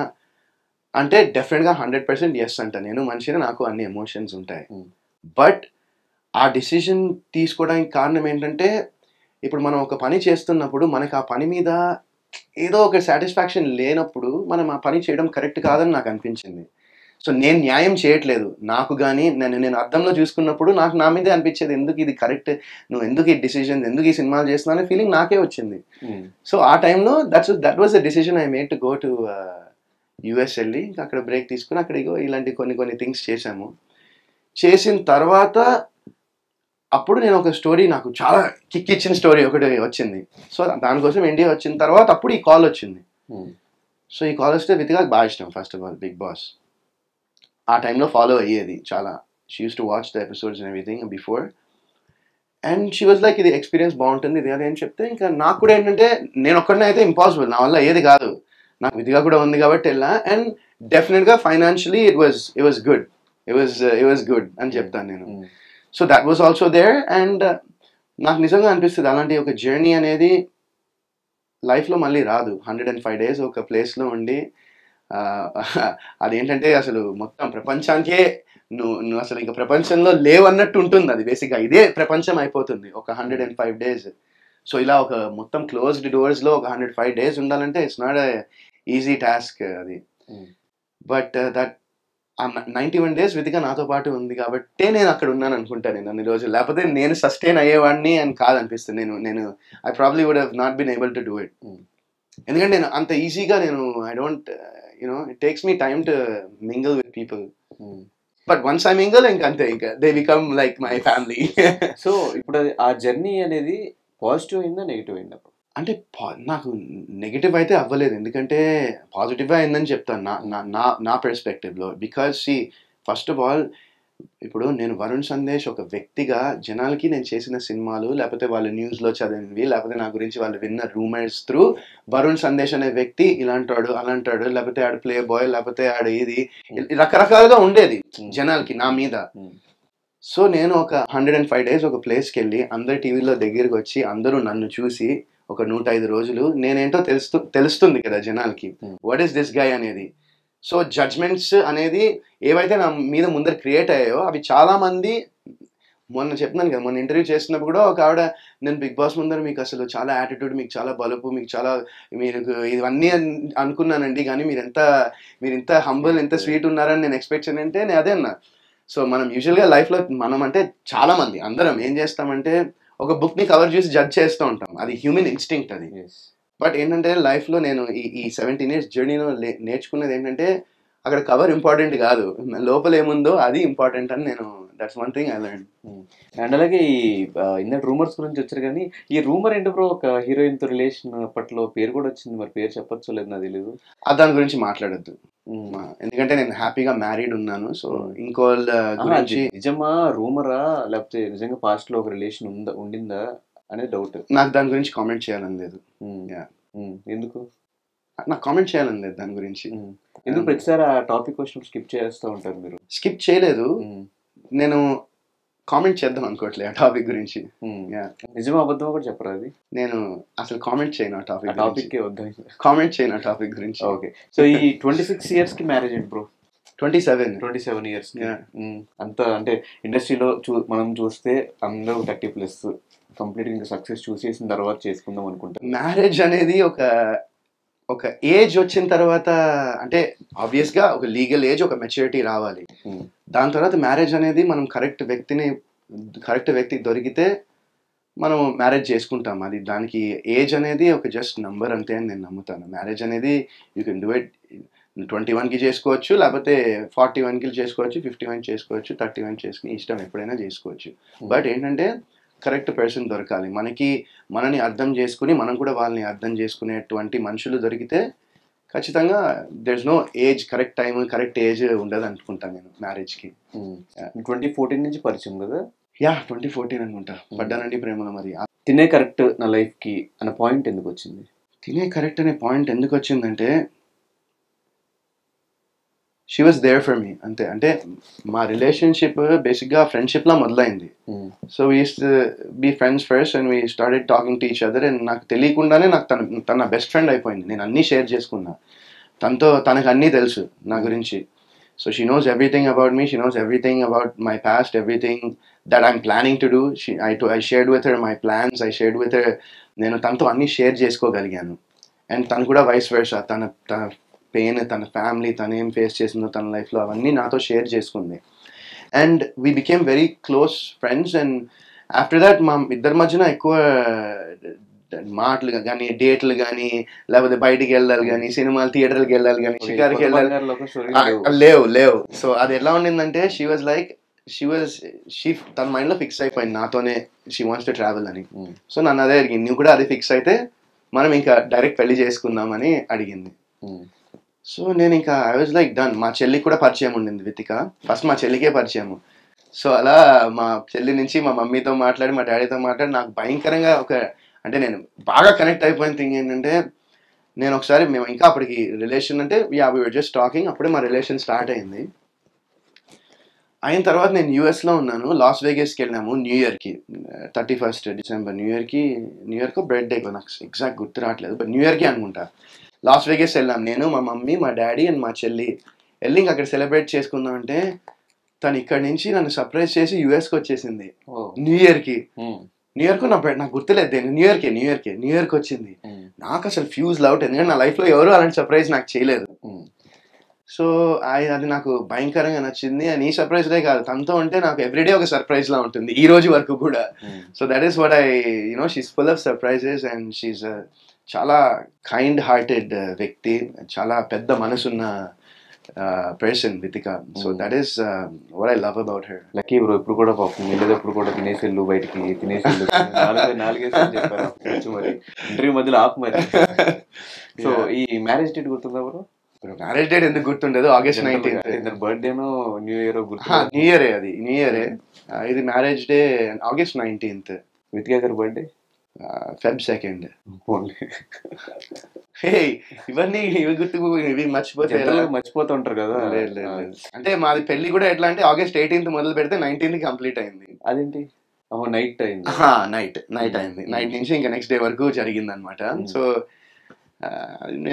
అంటే డెఫినెట్గా 100% ఎస్ అంట. నేను మనిషిని, నాకు అన్ని ఎమోషన్స్ ఉంటాయి. బట్ ఆ డిసిజన్ తీసుకోవడానికి కారణం ఏంటంటే ఇప్పుడు మనం ఒక పని చేస్తున్నప్పుడు మనకు ఆ పని మీద ఏదో ఒక సాటిస్ఫాక్షన్ లేనప్పుడు మనం ఆ పని చేయడం కరెక్ట్ కాదని నాకు అనిపించింది. సో నేను న్యాయం చేయట్లేదు నాకు, కానీ నేను అర్థంలో చూసుకున్నప్పుడు నాకు నా మీదే అనిపించేది, ఎందుకు ఇది కరెక్ట్, నువ్వు ఎందుకు ఈ డిసిజన్, ఎందుకు ఈ సినిమాలు చేస్తున్నావు అనే ఫీలింగ్ నాకే వచ్చింది. సో ఆ టైంలో that was the decision I made to go to US వెళ్ళి అక్కడ బ్రేక్ తీసుకుని అక్కడ ఇలాంటి కొన్ని థింగ్స్ చేశాము. చేసిన తర్వాత అప్పుడు నేను ఒక స్టోరీ, నాకు చాలా కిక్ ఇచ్చిన స్టోరీ ఒకటి వచ్చింది. సో దానికోసం ఇండియా వచ్చిన తర్వాత అప్పుడు ఈ కాల్ వచ్చింది. సో ఈ కాల్ వస్తే వితిగా బాగా ఇష్టం. First of all Bigg Boss ఆ టైంలో ఫాలో అయ్యేది చాలా. She use to watch the episodes and everything before. And she was like ఇది ఎక్స్పీరియన్స్ బాగుంటుంది ఇది అని చెప్తే, ఇంకా నాకు కూడా ఏంటంటే నేను ఒక్కడనే అయితే ఇంపాసిబుల్, నా వల్ల ఏది కాదు, నాకు విధిగా కూడా ఉంది కాబట్టి వెళ్ళా. అండ్ డెఫినెట్గా ఫైనాన్షియలీ ఇట్ వాజ్ గుడ్ అని చెప్తాను నేను. So that was also there. And నాకు నిజంగా అనిపిస్తుంది అలాంటి ఒక జర్నీ అనేది లైఫ్లో మళ్ళీ రాదు. 105 days ఒక ప్లేస్లో ఉండి అదేంటంటే అసలు మొత్తం ప్రపంచానికే నువ్వు అసలు ఇంకా ప్రపంచంలో లేవన్నట్టు ఉంటుంది. అది బేసిక్గా ఇదే ప్రపంచం అయిపోతుంది ఒక 105 days. సో ఇలా ఒక మొత్తం క్లోజ్డ్ డోర్స్లో ఒక 105 days ఉండాలంటే ఇట్స్ నాట్ ఈజీ టాస్క్ అది. బట్ దట్ 91 days విధిగా నాతో పాటు ఉంది కాబట్టి నేను అక్కడ ఉన్నాను అనుకుంటాను నేను అన్ని రోజులు. లేకపోతే నేను సస్టైన్ అయ్యేవాడిని అని కాదనిపిస్తుంది. నేను I probably would have not been able to do it. ఎందుకంటే నేను అంత ఈజీగా I don't it takes me time to mingle with people. But once I mingle, ఇంకంతే, ఇంకా they become like my family. So ఇప్పుడు ఆ జర్నీ అనేది positive అయిందా, నెగిటివ్ అయిందా? అంటే నాకు నెగిటివ్ అయితే అవ్వలేదు, ఎందుకంటే పాజిటివ్గా అయిందని చెప్తాను నా పర్స్పెక్టివ్లో. బికాజ్ ఫస్ట్ ఆఫ్ ఆల్ ఇప్పుడు నేను వరుణ్ సందేశ్ ఒక వ్యక్తిగా జనాలకి నేను చేసిన సినిమాలు, లేకపోతే వాళ్ళు న్యూస్లో చదివినవి, లేకపోతే నా గురించి వాళ్ళు విన్న రూమర్స్ త్రూ వరుణ్ సందేశ్ అనే వ్యక్తి ఇలాంటాడు అలాంటాడు, లేకపోతే ఆడు ప్లే బాయ్, లేకపోతే ఆడు ఇది రకరకాలుగా ఉండేది జనాలకి నా మీద. సో నేను ఒక 105 days ఒక ప్లేస్కి వెళ్ళి అందరు టీవీలో దగ్గరికి వచ్చి అందరూ నన్ను చూసి ఒక 105 రోజులు నేనేంటో తెలుస్తుంది కదా జనాలకి, వాట్ ఈస్ దిస్ గాయ్ అనేది. సో జడ్జ్మెంట్స్ అనేది ఏవైతే నా మీద ముందర క్రియేట్ అయ్యాయో అవి చాలా మంది, మొన్న చెప్తున్నాను కదా, మొన్న ఇంటర్వ్యూ చేస్తున్నప్పుడు కూడా ఒక ఆవిడ, నేను బిగ్ బాస్ ముందర మీకు అసలు చాలా యాటిట్యూడ్, మీకు చాలా బలుపు, మీకు చాలా మీరు ఇవన్నీ అనుకున్నానండి, కానీ మీరు ఇంత హంబుల్, ఎంత స్వీట్ ఉన్నారని నేను ఎక్స్పెక్ట్ చేయనంటే నేను అదే అన్నా. సో మనం యూజువల్గా లైఫ్లో మనం అంటే చాలా మంది అందరం ఏం చేస్తామంటే ఒక బుక్ని కవర్ చేసి జడ్జ్ చేస్తూ ఉంటాం, అది హ్యూమన్ ఇన్స్టింక్ట్ అది. బట్ ఏంటంటే లైఫ్లో నేను ఈ 17 years జర్నీలో నేర్చుకున్నది ఏంటంటే అక్కడ కవర్ ఇంపార్టెంట్ కాదు, లోపల ఏముందో అది ఇంపార్టెంట్ అని నేను, that's one thing I learn. And అలాగే ఈ ఇంత రూమర్స్ గురించి వచ్చారు, కానీ ఈ రూమర్ ఏంటో బ్రో, ఒక హీరోయిన్తో రిలేషన్ అప్పట్లో పేరు కూడా వచ్చింది, మరి పేరు చెప్పొచ్చో లేదు నాకు తెలీదు. దాని గురించి మాట్లాడద్దు, ఎందుకంటే నేను హ్యాపీగా మ్యారీడ్ ఉన్నాను. సో ఇంకో నిజమా రూమరా, లేకపోతే నిజంగా పాస్ట్ లో ఒక రిలేషన్ ఉండిందా అనేది డౌట్. నాకు దాని గురించి కామెంట్ చేయాలని లేదు. ఎందుకు నాకు కామెంట్ చేయాలని లేదు దాని గురించి. ఎందుకు ప్రతిసారి ఆ టాపిక్ వచ్చినప్పుడు స్కిప్ చేస్తూ ఉంటారు మీరు? స్కిప్ చేయలేదు, నేను కామెంట్ చేద్దాం అనుకోవట్లేదు ఆ టాపిక్ గురించి. నిజమా అబద్ధమా కూడా చెప్పరా అది? నేను అసలు కామెంట్ చేయను ఆ టాపిక్ కామెంట్ చేయను ఆ టాపిక్ గురించి. ఓకే. సో ఈ 26 years కి మ్యారేజ్ ఏంటి బ్రో? 27 years. అంత అంటే ఇండస్ట్రీలో మనం చూస్తే అందరూ 30+ కంప్లీట్ ఇంకా సక్సెస్ చూసేసిన తర్వాత చేసుకుందాం అనుకుంటారు. మ్యారేజ్ అనేది ఒక ఒక ఏజ్ వచ్చిన తర్వాత అంటే ఆబ్వియస్గా ఒక లీగల్ ఏజ్, ఒక మెచ్యూరిటీ రావాలి. దాని తర్వాత మ్యారేజ్ అనేది మనం కరెక్ట్ వ్యక్తి దొరికితే మనం మ్యారేజ్ చేసుకుంటాం. అది దానికి ఏజ్ అనేది ఒక జస్ట్ నంబర్ అంతే అని నేను నమ్ముతాను. మ్యారేజ్ అనేది యూ కెన్ డూ ఇట్ 21కి చేసుకోవచ్చు, లేకపోతే 41కి చేసుకోవచ్చు, 51 చేసుకోవచ్చు, 31 చేసుకుని ఇష్టం ఎప్పుడైనా చేసుకోవచ్చు. బట్ ఏంటంటే కరెక్ట్ పర్సన్ దొరకాలి మనని అర్థం చేసుకుని మనం కూడా వాళ్ళని అర్థం చేసుకునేటువంటి మనుషులు దొరికితే ఖచ్చితంగా there's no age, correct time, correct age ఉండదు అనుకుంటాను నేను మ్యారేజ్కి. 2014 నుంచి పరిచయం కదా? 2014 అనుకుంటా. పడ్డానండి ప్రేమలో. మరి తినే కరెక్ట్ నా లైఫ్కి అన్న పాయింట్ ఎందుకు వచ్చింది? తినే కరెక్ట్ అనే పాయింట్ ఎందుకు వచ్చిందంటే she was there for me అంతే. అంటే మా రిలేషన్షిప్ బేసిక్గా ఫ్రెండ్షిప్లా మొదలైంది. So we be friends first and we started talking to each other. And నాకు తెలియకుండానే నాకు తన బెస్ట్ ఫ్రెండ్ అయిపోయింది. నేను అన్నీ షేర్ చేసుకున్నా తనకు అన్నీ తెలుసు నా గురించి. So she knows everything about me. She knows everything about my past, everything that I'm planning to do. I shared with her my plans. I shared with her. నేను తనతో అన్నీ షేర్ చేసుకోగలిగాను. అండ్ తను కూడా వైస్ వర్సా. తన pain, తన family, తను ఏం face చేసిందో తన లైఫ్లో అవన్నీ నాతో షేర్ చేసుకుంది. And we became very close friends. And after that మా ఇద్దరి మధ్యన ఎక్కువ మాటలు కానీ, డేట్లు కానీ, లేకపోతే బయటికి వెళ్ళాలి కానీ, సినిమాలు థియేటర్కి వెళ్ళాలి కానీ, షికార్కి వెళ్ళాలి లేవు. సో అది ఎలా ఉండిందంటే తన మైండ్లో ఫిక్స్ అయిపోయింది నాతోనే షీ వాంట్స్ టు ట్రావెల్ అని. సో నన్ను అదే అడిగింది, నువ్వు కూడా అది ఫిక్స్ అయితే మనం ఇంకా డైరెక్ట్ పెళ్లి చేసుకుందామని అడిగింది. సో నేను ఇంకా ఐ వాజ్ లైక్ డన్. మా చెల్లికి కూడా పరిచయం ఉండింది వితిక. ఫస్ట్ మా చెల్లికే పరిచయము. సో అలా మా చెల్లి నుంచి మా మమ్మీతో మాట్లాడి, మా డాడీతో మాట్లాడి నాకు భయంకరంగా అంటే నేను బాగా కనెక్ట్ అయిపోయిన థింగ్ ఏంటంటే, నేను ఒకసారి మేము ఇంకా అప్పటికి రిలేషన్ అంటే వీ వర్ జస్ట్ టాకింగ్, అప్పుడే మా రిలేషన్ స్టార్ట్ అయింది. అయిన తర్వాత నేను యూఎస్లో ఉన్నాను. లాస్ వేగస్కి వెళ్ళాము న్యూ ఇయర్కి, 31st డిసెంబర్. న్యూ ఇయర్కో బర్త్డేకో నాకు ఎగ్జాక్ట్ గుర్తు రావట్లేదు, బట్ న్యూ ఇయర్కి అనుకుంటా. లాస్ వేగస్ వెళ్ళాం నేను, మా మమ్మీ, మా డాడీ అండ్ మా చెల్లి. వెళ్ళి ఇంక అక్కడ సెలబ్రేట్ చేసుకుందాం అంటే తను ఇక్కడి నుంచి నన్ను సర్ప్రైజ్ చేసి యూఎస్కి వచ్చేసింది న్యూ ఇయర్కి. నాకు గుర్తులేదు, న్యూ ఇయర్కి వచ్చింది. నాకు అసలు ఫ్యూజ్ అవుట్, ఎందుకంటే నా లైఫ్లో ఎవరు అలాంటి సర్ప్రైజ్ నాకు చేయలేదు. సో అది నాకు భయంకరంగా నచ్చింది. అండ్ ఈ సర్ప్రైజ్లే కాదు, తనతో ఉంటే నాకు ఎవ్రీడే ఒక సర్ప్రైజ్ లా ఉంటుంది ఈ రోజు వరకు కూడా. So that is what she's full of surprises and she's చాలా కైండ్ హార్టెడ్ వ్యక్తి, చాలా పెద్ద మనసున్న person Vithika. So that is what I love about her. Lucky bro, ఇప్పుడు కూడా పాపం వెళ్ళేటప్పుడు కూడా తినేసేళ్ళు, బయటికి తినేసేళ్ళు 4 చెప్పారు మరి ఇంటర్వ్యూ మధ్యలో ఆపు మరి. సో ఈ మ్యారేజ్ డేట్ గుర్తుందా బ్రో? మ్యారేజ్ డేట్ ఎందుకు గుర్తుండదు? August 19th. బర్త్డేనో న్యూ ఇయర్ గుర్తు? న్యూ ఇయరే, అది న్యూ ఇయరే. ఇది marriage day August 19th. Vithika గారి బర్త్డే Feb 2nd. ఇవన్నీ ఇవి మర్చిపోతూ ఉంటారు కదా. అంటే మాది పెళ్లి కూడా ఎట్లా అంటే August 18th మొదలు పెడితే 19th కంప్లీట్ అయింది. అదేంటి? నైట్ అయింది. నైట్ అయింది. నైట్ నుంచి ఇంకా నెక్స్ట్ డే వరకు జరిగింది అనమాట. సో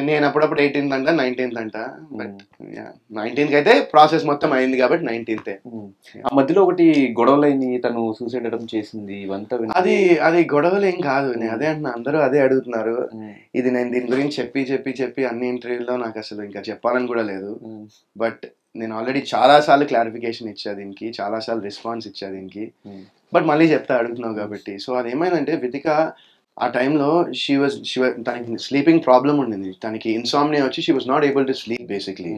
నేను అప్పుడప్పుడు 18th అంట, 19th అంట, బట్ 19th అయితే ప్రాసెస్ మొత్తం అయింది కాబట్టి 19th. ఆ మధ్యలో ఒకటి గొడవలైంది, తను సూసైడ్ అటెంప్ట్ చేసింది, ఇవంతా అది గొడవలు ఏం కాదు. నేను అదే అంటున్నా, అందరూ అదే అడుగుతున్నారు. ఇది నేను దీని గురించి చెప్పి అన్ని ఇంటర్వ్యూల్లో నాకు అసలు ఇంకా చెప్పాలని కూడా లేదు. బట్ నేను ఆల్రెడీ చాలాసార్లు క్లారిఫికేషన్ ఇచ్చా దీనికి, చాలాసార్లు రెస్పాన్స్ ఇచ్చా దీనికి, బట్ మళ్ళీ చెప్తా అడుగుతున్నావు కాబట్టి. సో అదేమైందంటే వితిక ఆ టైంలో తనకి స్లీపింగ్ ప్రాబ్లమ్ ఉండింది, తనకి ఇన్సామ్నియా వచ్చి she was not able to sleep basically.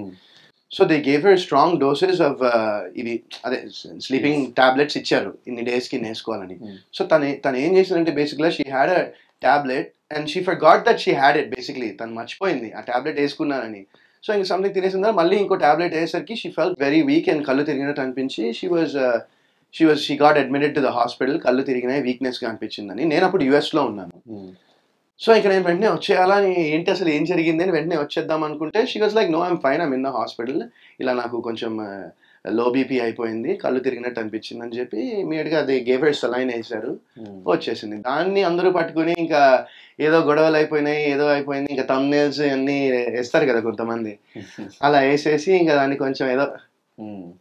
So they gave her strong doses of ఇవి అదే స్లీపింగ్ టాబ్లెట్స్ ఇచ్చారు, ఇన్ని డేస్కి వేసుకోవాలని. సో తను ఏం చేసిందంటే బేసిక్గా she had a tablet and she forgot that she had it. Basically తను మర్చిపోయింది ఆ టాబ్లెట్ వేసుకున్నానని. సో ఇంక సంథింగ్ తినేసిందా, మళ్ళీ ఇంకో టాబ్లెట్ వేసేసరికి she felt very weak and కళ్ళు తిరిగినట్టు అనిపించి she got admitted to the hospital. కళ్ళు తిరిగినాయి, వీక్నెస్గా అనిపించిందని. నేను అప్పుడు యూఎస్లో ఉన్నాను. సో ఇక నేను వెంటనే వచ్చేయాలా, ఏంటి అసలు ఏం జరిగింది అని వెంటనే వచ్చేద్దాం అనుకుంటే she was like, no I'm fine, I'm in the hospital, ఇలా నాకు కొంచెం లో బీపీ అయిపోయింది, కళ్ళు తిరిగినట్టు అనిపించింది అని చెప్పి ఇమీడియట్గా అది గేవ్ హర్ సలైన్ వేశారు, వచ్చేసింది. దాన్ని అందరూ పట్టుకుని ఇంకా ఏదో గొడవలు అయిపోయినాయి, ఏదో అయిపోయింది, ఇంకా థంబ్నెయిల్స్ అన్నీ వేస్తారు కదా కొంతమంది, అలా వేసేసి ఇంకా దాన్ని కొంచెం ఏదో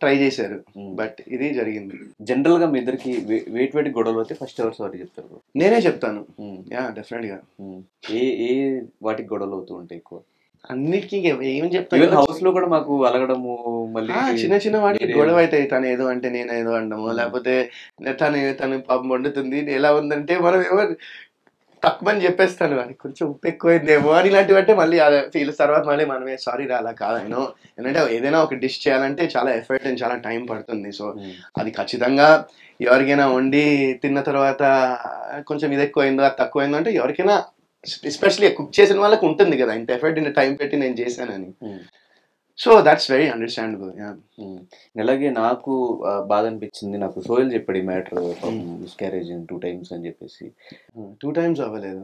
ట్రై చేశారు, బట్ ఇది జరిగింది. జనరల్ గా మీ ఇద్దరికి వేటి గొడవలు అయితే ఫస్ట్ ఎవరు సారీ చెప్తారు? నేనే చెప్తాను. యా, డెఫినెట్ గా. ఏ ఏ వాటికి గొడవలు అవుతూ ఉంటాయి ఎక్కువ? అన్నిటికీ ఏం చెప్తాను, హౌస్ లో కూడా మాకు అలగడము, మళ్ళీ చిన్న చిన్న వాటికి గొడవ అవుతాయి. తను ఏదో అంటే నేను ఏదో అంటాము, లేకపోతే తను పాపం వండుతుంది ఎలా ఉందంటే మనం ఏమో తక్కువని చెప్పేస్తాను, అది కొంచెం ఉప్పు ఎక్కువైందేమో అని. ఇలాంటివి అంటే మళ్ళీ ఫీల్ తర్వాత మళ్ళీ మనమే సారీ రా అలా కాదను. ఎందుకంటే ఏదైనా ఒక డిష్ చేయాలంటే చాలా ఎఫర్ట్ అండ్ చాలా టైం పడుతుంది. సో అది ఖచ్చితంగా ఎవరికైనా వండి తిన్న తర్వాత కొంచెం ఇది ఎక్కువైందో అది తక్కువైందో అంటే ఎవరికైనా, ఎస్పెషల్లీ కుక్ చేసిన వాళ్ళకి ఉంటుంది కదా, ఇంత ఎఫర్ట్ ఇంత టైం పెట్టి నేను చేశానని. So that's very understandable. అలాగే నాకు బాధ అనిపించింది, నాకు సోహెల్ చెప్పాడు ఈ మ్యాటర్, మిస్క్యారేజ్ 2 times అని చెప్పేసి. 2 times అవ్వలేదు.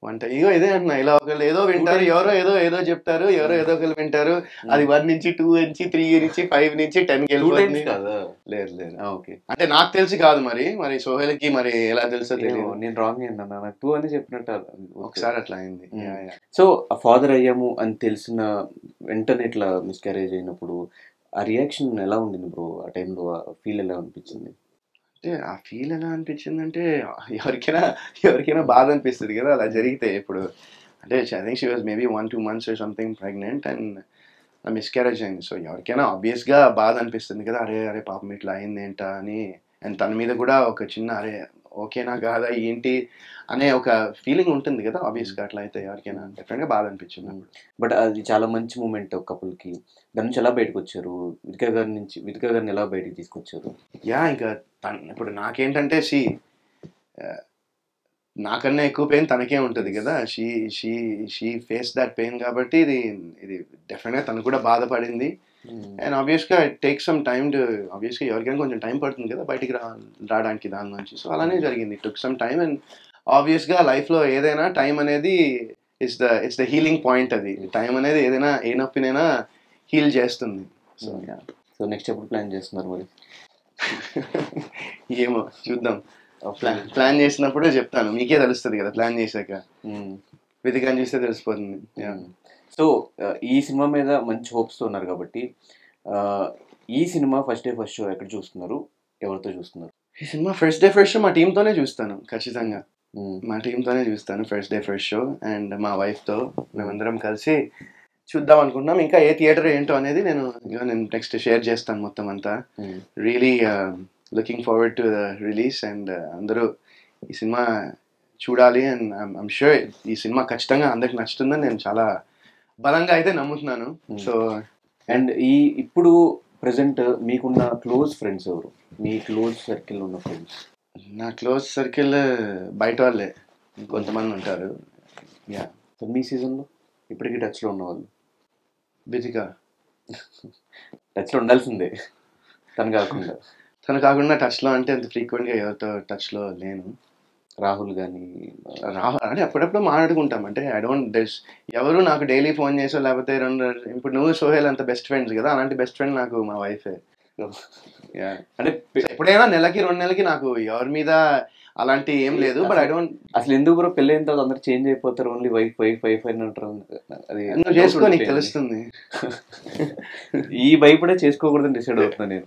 వంట ఇగో ఇదే అంటున్నా, ఇలా ఒకళ్ళు ఏదో వింటారు, ఎవరో ఏదో చెప్తారు, ఎవరో ఏదో ఒకళ్ళు వింటారు, అది 1 నుంచి 2 నుంచి 3 నుంచి 5 నుంచి 10కి వెళ్ళిపోతుంది. లేదు ఓకే, అంటే నాకు తెలిసి కాదు, మరి సోహెల్కి మరి ఎలా తెలుసో తెలియదు. నేను రాంగ్ అన్నా, నాకు 2 అని చెప్పినట్టు ఒకసారి అట్లా అయింది. సో ఫాదర్ అయ్యాము అని తెలిసిన వెంటనే ఇట్లా మిస్క్యారేజ్ అయినప్పుడు ఆ రియాక్షన్ ఎలా ఉండింది బ్రో? ఆ టైంలో ఫీల్ ఎలా అనిపించింది? అంటే ఆ ఫీల్ ఎలా అనిపించింది అంటే, ఎవరికైనా బాధ అనిపిస్తుంది కదా అలా జరిగితే. ఇప్పుడు అంటే I think she was maybe 1-2 months or something pregnant and miscarriage అయింది. సో ఎవరికైనా ఆబ్వియస్గా బాధ అనిపిస్తుంది కదా, అరే పాపం ఇట్లా అయింది ఏంటా అని. అండ్ తన మీద కూడా ఒక చిన్న అరే ఓకేనా కాదా ఏంటి అనే ఒక ఫీలింగ్ ఉంటుంది కదా, ఆబ్వియస్గా అట్లా అయితే ఎవరికైనా డెఫినెట్గా బాధ అనిపించింది. బట్ అది చాలా మంచి మూమెంట్ ఒక కపుల్కి. దాని నుంచి ఎలా బయటకు వచ్చారు? వితికా గారిని ఎలా బయటకు తీసుకొచ్చారు? ఇంకా ఇప్పుడు నాకేంటంటే నాకన్నా ఎక్కువ పెయిన్ తనకే ఉంటుంది కదా. షీ ఫేస్ దట్ పెయిన్ కాబట్టి ఇది డెఫినెట్గా తను కూడా బాధపడింది. అండ్ ఆబ్వియస్గా it take some time to, ఆబ్వియస్గా ఎవరికైనా కొంచెం టైం పడుతుంది కదా బయటికి రావడానికి దాని నుంచి. సో అలానే జరిగింది, it took some time. And ఆబ్వియస్గా లైఫ్లో ఏదైనా టైం అనేది ఇట్స్ ద హీలింగ్ పాయింట్. అది టైం అనేది ఏదైనా ఏ నొప్పినైనా హీల్ చేస్తుంది. సో నెక్స్ట్ ఎప్పుడు ప్లాన్ చేస్తున్నారు మరి? ఏమో చూద్దాం, ప్లాన్ చేసినప్పుడే చెప్తాను, మీకే తెలుస్తుంది కదా ప్లాన్ చేశాక. వితికాని చూస్తే తెలిసిపోతుంది. సో ఈ సినిమా మీద మంచి హోప్స్తో ఉన్నారు కాబట్టి, ఈ cinema first day first show ఎక్కడ చూస్తున్నారు, ఎవరితో చూస్తున్నారు? ఈ cinema first day first show మా టీంతోనే చూస్తాను, ఖచ్చితంగా మా టీంతోనే చూస్తాను first day first show. And మా వైఫ్తో మేమందరం కలిసి చూద్దాం అనుకుంటున్నాం. ఇంకా ఏ థియేటర్ ఏంటో అనేది నేను నెక్స్ట్ షేర్ చేస్తాను మొత్తం అంతా. Really looking forward to the release. And అందరూ ఈ సినిమా చూడాలి. అండ్ ఐమ్ షూర్ ఈ సినిమా ఖచ్చితంగా అందరికి నచ్చుతుందని నేను చాలా బలంగా అయితే నమ్ముతున్నాను. సో అండ్ ఇప్పుడు ప్రెసెంట్ మీకున్న క్లోజ్ ఫ్రెండ్స్ ఎవరు? మీ క్లోజ్ సర్కిల్ ఉన్న ఫ్రెండ్స్? నా క్లోజ్ సర్కిల్ బయట వాళ్ళే కొంతమంది ఉంటారు. సో మీ సీజన్లో ఇప్పటికీ టచ్లో ఉన్న వాళ్ళు? వితిక టచ్లో ఉండాల్సిందే, తను కాకుండా టచ్లో అంటే అంత ఫ్రీక్వెంట్గా ఎవరితో టచ్లో లేను. రాహుల్ కానీ అంటే అప్పుడప్పుడు మాట్లాడుకుంటాం. అంటే ఎవరు నాకు డైలీ ఫోన్ చేసో లేకపోతే ఇప్పుడు నువ్వు సోహెల్ అంత బెస్ట్ ఫ్రెండ్స్ కదా, అలాంటి బెస్ట్ ఫ్రెండ్ నాకు మా వైఫే. అంటే ఎప్పుడైనా నెలకి 2 నెలలకి నాకు ఎవరి మీద అలాంటి ఏం లేదు. బట్ ఐ డోంట్, అసలు ఎందుకు బ్రో పెళ్ళి అయిన తర్వాత అందరు చేంజ్ అయిపోతారు, ఓన్లీ వైఫ్ అని అంటారు. అది నువ్వు చేసుకో, నీకు తెలుస్తుంది. ఈ వైపుడే చేసుకోకూడదని డిసైడ్ అవుతున్నా నేను.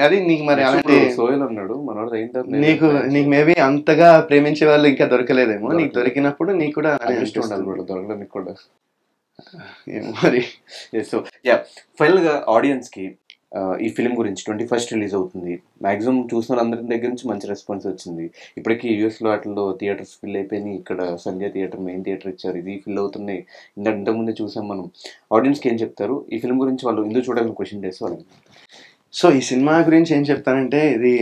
అది నీకు మరి అలాంటి సోహెల్ ఉన్నాడు మనోడు అయిన తర్వాత నీకు మేబీ అంతగా ప్రేమించే వాళ్ళు ఇంకా దొరకలేదేమో. నీకు దొరికినప్పుడు నీకు కూడా ఇష్టం ఉండాలి బ్రో దొరకడానికి కూడా. మరి సో ఫైనల్ గా ఆడియన్స్ కి ఈ ఫిలిం గురించి 21st రిలీజ్ అవుతుంది. మాక్సిమం చూసిన వాళ్ళందరి దగ్గర నుంచి మంచి రెస్పాన్స్ వచ్చింది. ఇప్పటికీ యూఎస్లో వాటిలో థియేటర్స్ ఫిల్ అయిపోయినాయి. ఇక్కడ సంధ్య థియేటర్ మెయిన్ థియేటర్ ఇచ్చారు, ఇది ఫిల్ అవుతున్నాయి. ఇంతకుముందే చూసాం మనం. ఆడియన్స్కి ఏం చెప్తారు ఈ ఫిలిం గురించి? వాళ్ళు ఎందుకు చూడాలని క్వశ్చన్ చేస్తే వాళ్ళు. సో ఈ సినిమా గురించి ఏం చెప్తానంటే, ఇది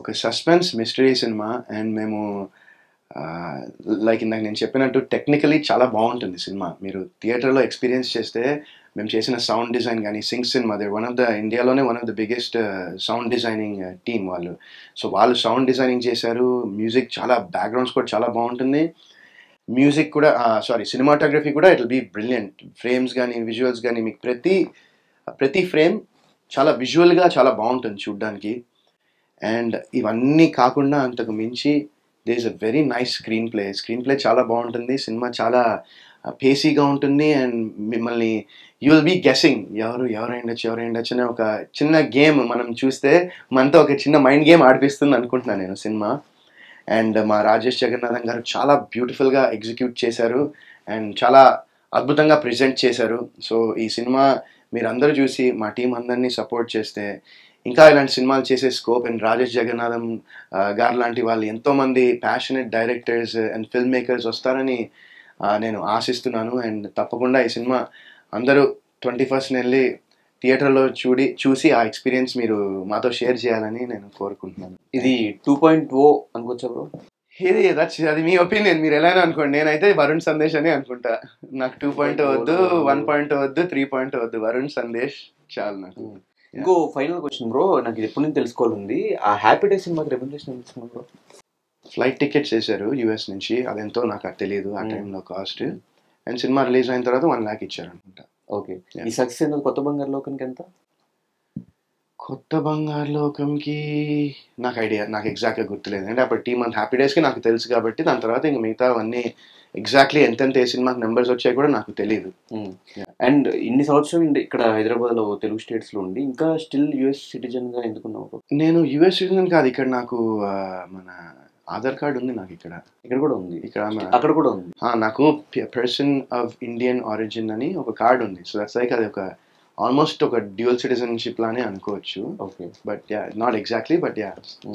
ఒక సస్పెన్స్ మిస్టరీ సినిమా. అండ్ మేము లైక్ ఇందాక నేను చెప్పినట్టు టెక్నికలీ చాలా బాగుంటుంది సినిమా. మీరు థియేటర్లో ఎక్స్పీరియన్స్ చేస్తే మేము చేసిన సౌండ్ డిజైన్ కానీ, సింగ్ సినిమా ఇండియాలోనే one of the biggest sound designing team వాళ్ళు. సో వాళ్ళు సౌండ్ డిజైనింగ్ చేశారు. మ్యూజిక్ చాలా, బ్యాక్గ్రౌండ్స్ కూడా చాలా బాగుంటుంది. మ్యూజిక్ కూడా సినిమాటోగ్రఫీ కూడా it will be brilliant. Frames కానీ విజువల్స్ కానీ మీకు ప్రతి ఫ్రేమ్ చాలా విజువల్గా చాలా బాగుంటుంది చూడ్డానికి. అండ్ ఇవన్నీ కాకుండా అంతకు మించి there is a very nice screen play చాలా బాగుంటుంది. సినిమా చాలా పేసీగా ఉంటుంది అండ్ మిమ్మల్ని యూ విల్ బీ గెస్సింగ్ ఎవరు అయిండొచ్చు అనే ఒక చిన్న గేమ్ మనం చూస్తే మనతో ఒక చిన్న మైండ్ గేమ్ ఆడిపిస్తుంది అనుకుంటున్నాను నేను సినిమా. అండ్ మా రాజేష్ జగన్నాథన్ గారు చాలా బ్యూటిఫుల్గా ఎగ్జిక్యూట్ చేశారు అండ్ చాలా అద్భుతంగా ప్రెజెంట్ చేశారు. సో ఈ సినిమా మీరు అందరూ చూసి మా టీం అందరినీ సపోర్ట్ చేస్తే ఇంకా ఇలాంటి సినిమాలు చేసే స్కోప్ అండ్ రాజేష్ జగన్నాథం గారు లాంటి వాళ్ళు ఎంతోమంది passionate directors and film makers వస్తారని నేను ఆశిస్తున్నాను. అండ్ తప్పకుండా ఈ సినిమా అందరూ 21st వెళ్ళి థియేటర్లో చూసి ఆ ఎక్స్పీరియన్స్ మీరు మాతో షేర్ చేయాలని నేను కోరుకుంటున్నాను. ఇది 2.0 అనుకోవచ్చా బ్రో? అది మీ ఒపీనియన్, మీరు ఎలా అనుకోండి. నేనైతే వరుణ్ సందేశ్ అని అనుకుంటా. నాకు 2.0 వద్దు, 1.0 వద్దు, 3.0 వద్దు, వరుణ్ సందేశ్ చాలు నాకు. ఇంకో ఫైనల్ క్వశ్చన్ బ్రో, నాకు ఇది ఎప్పటి నుంచి తెలుసుకోవాలంది. ఆ హ్యాపీ డే సినిమాకి రెమ్యునరేషన్ ఎంత ఇస్తున్నారు బ్రో? ఫ్లైట్ టికెట్స్ వేశారు యూఎస్ నుంచి, అదెంతో నాకు అది తెలియదు ఆ టైంలో కాస్ట్. అండ్ సినిమా రిలీజ్ అయిన తర్వాత 1 lakh ఇచ్చారు అనుకుంటా. ఓకే. ఈ సక్సెస్ అనేది కొత్త బంగారు లోకానికి ఎంత? కొత్త బంగారు లోకంకి నాకు ఎగ్జాక్ట్గా గుర్తులేదు. అంటే అప్పుడు టీమ్ అండ్ హ్యాపీ డేస్కి నాకు తెలుసు కాబట్టి, దాని తర్వాత ఇంక మిగతా అవన్నీ ఎగ్జాక్ట్లీ ఎంతెంత ఏ సినిమాకి నెంబర్స్ వచ్చాయి కూడా నాకు తెలియదు. అండ్ ఇన్ని సంవత్సరాలు ఇక్కడ హైదరాబాద్లో తెలుగు స్టేట్స్లో ఉండి ఇంకా స్టిల్ యుఎస్ సిటిజన్గా ఎందుకున్నావు? నేను యుఎస్ సిటిజన్ కాదు, ఇక్కడ నాకు మన ఆధార్ కార్డ్ ఉంది. నాకు ఇక్కడ కూడా ఉంది, అక్కడ కూడా ఉంది. నాకు పర్సన్ ఆఫ్ ఇండియన్ ఆరిజిన్ అని ఒక కార్డ్ ఉంది. సో దట్స్ లైక్ అది ఒక ఆల్మోస్ట్ ఒక డ్యూయల్ సిటిజన్షిప్ లానే అనుకోవచ్చు. Okay, but not exactly, but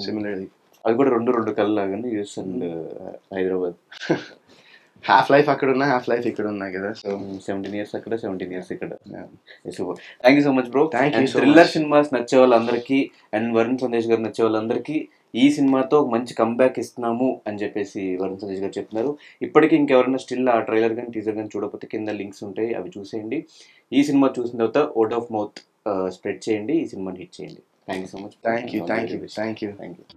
similarly అవి కూడా రెండు కళ్ళలాగానే US and Hyderabad. Half life అక్కడ ఉన్నా, హాఫ్ లైఫ్ ఇక్కడ ఉన్నా కదా. సో 17 years అక్కడ, 17 years ఇక్కడ. Super, thank you so much bro. Thank you. Thriller cinemas నచ్చే వాళ్ళందరికీ అండ్ వరుణ్ సందేశ్ గారు నచ్చే వాళ్ళందరికీ ఈ సినిమాతో మంచి కంబ్యాక్ ఇస్తున్నాము అని చెప్పేసి వరుణ్ సందేశ్ గారు చెప్తున్నారు. ఇప్పటికీ ఇంకెవరైనా స్టిల్ ఆ ట్రైలర్ కానీ టీజర్ కానీ చూడకపోతే కింద లింక్స్ ఉంటాయి, అవి చూసేయండి. ఈ సినిమా చూసిన తర్వాత వర్డ్ ఆఫ్ మౌత్ స్ప్రెడ్ చేయండి, ఈ సినిమాని హిట్ చేయండి. Thank you so much. Thank you. Thank you.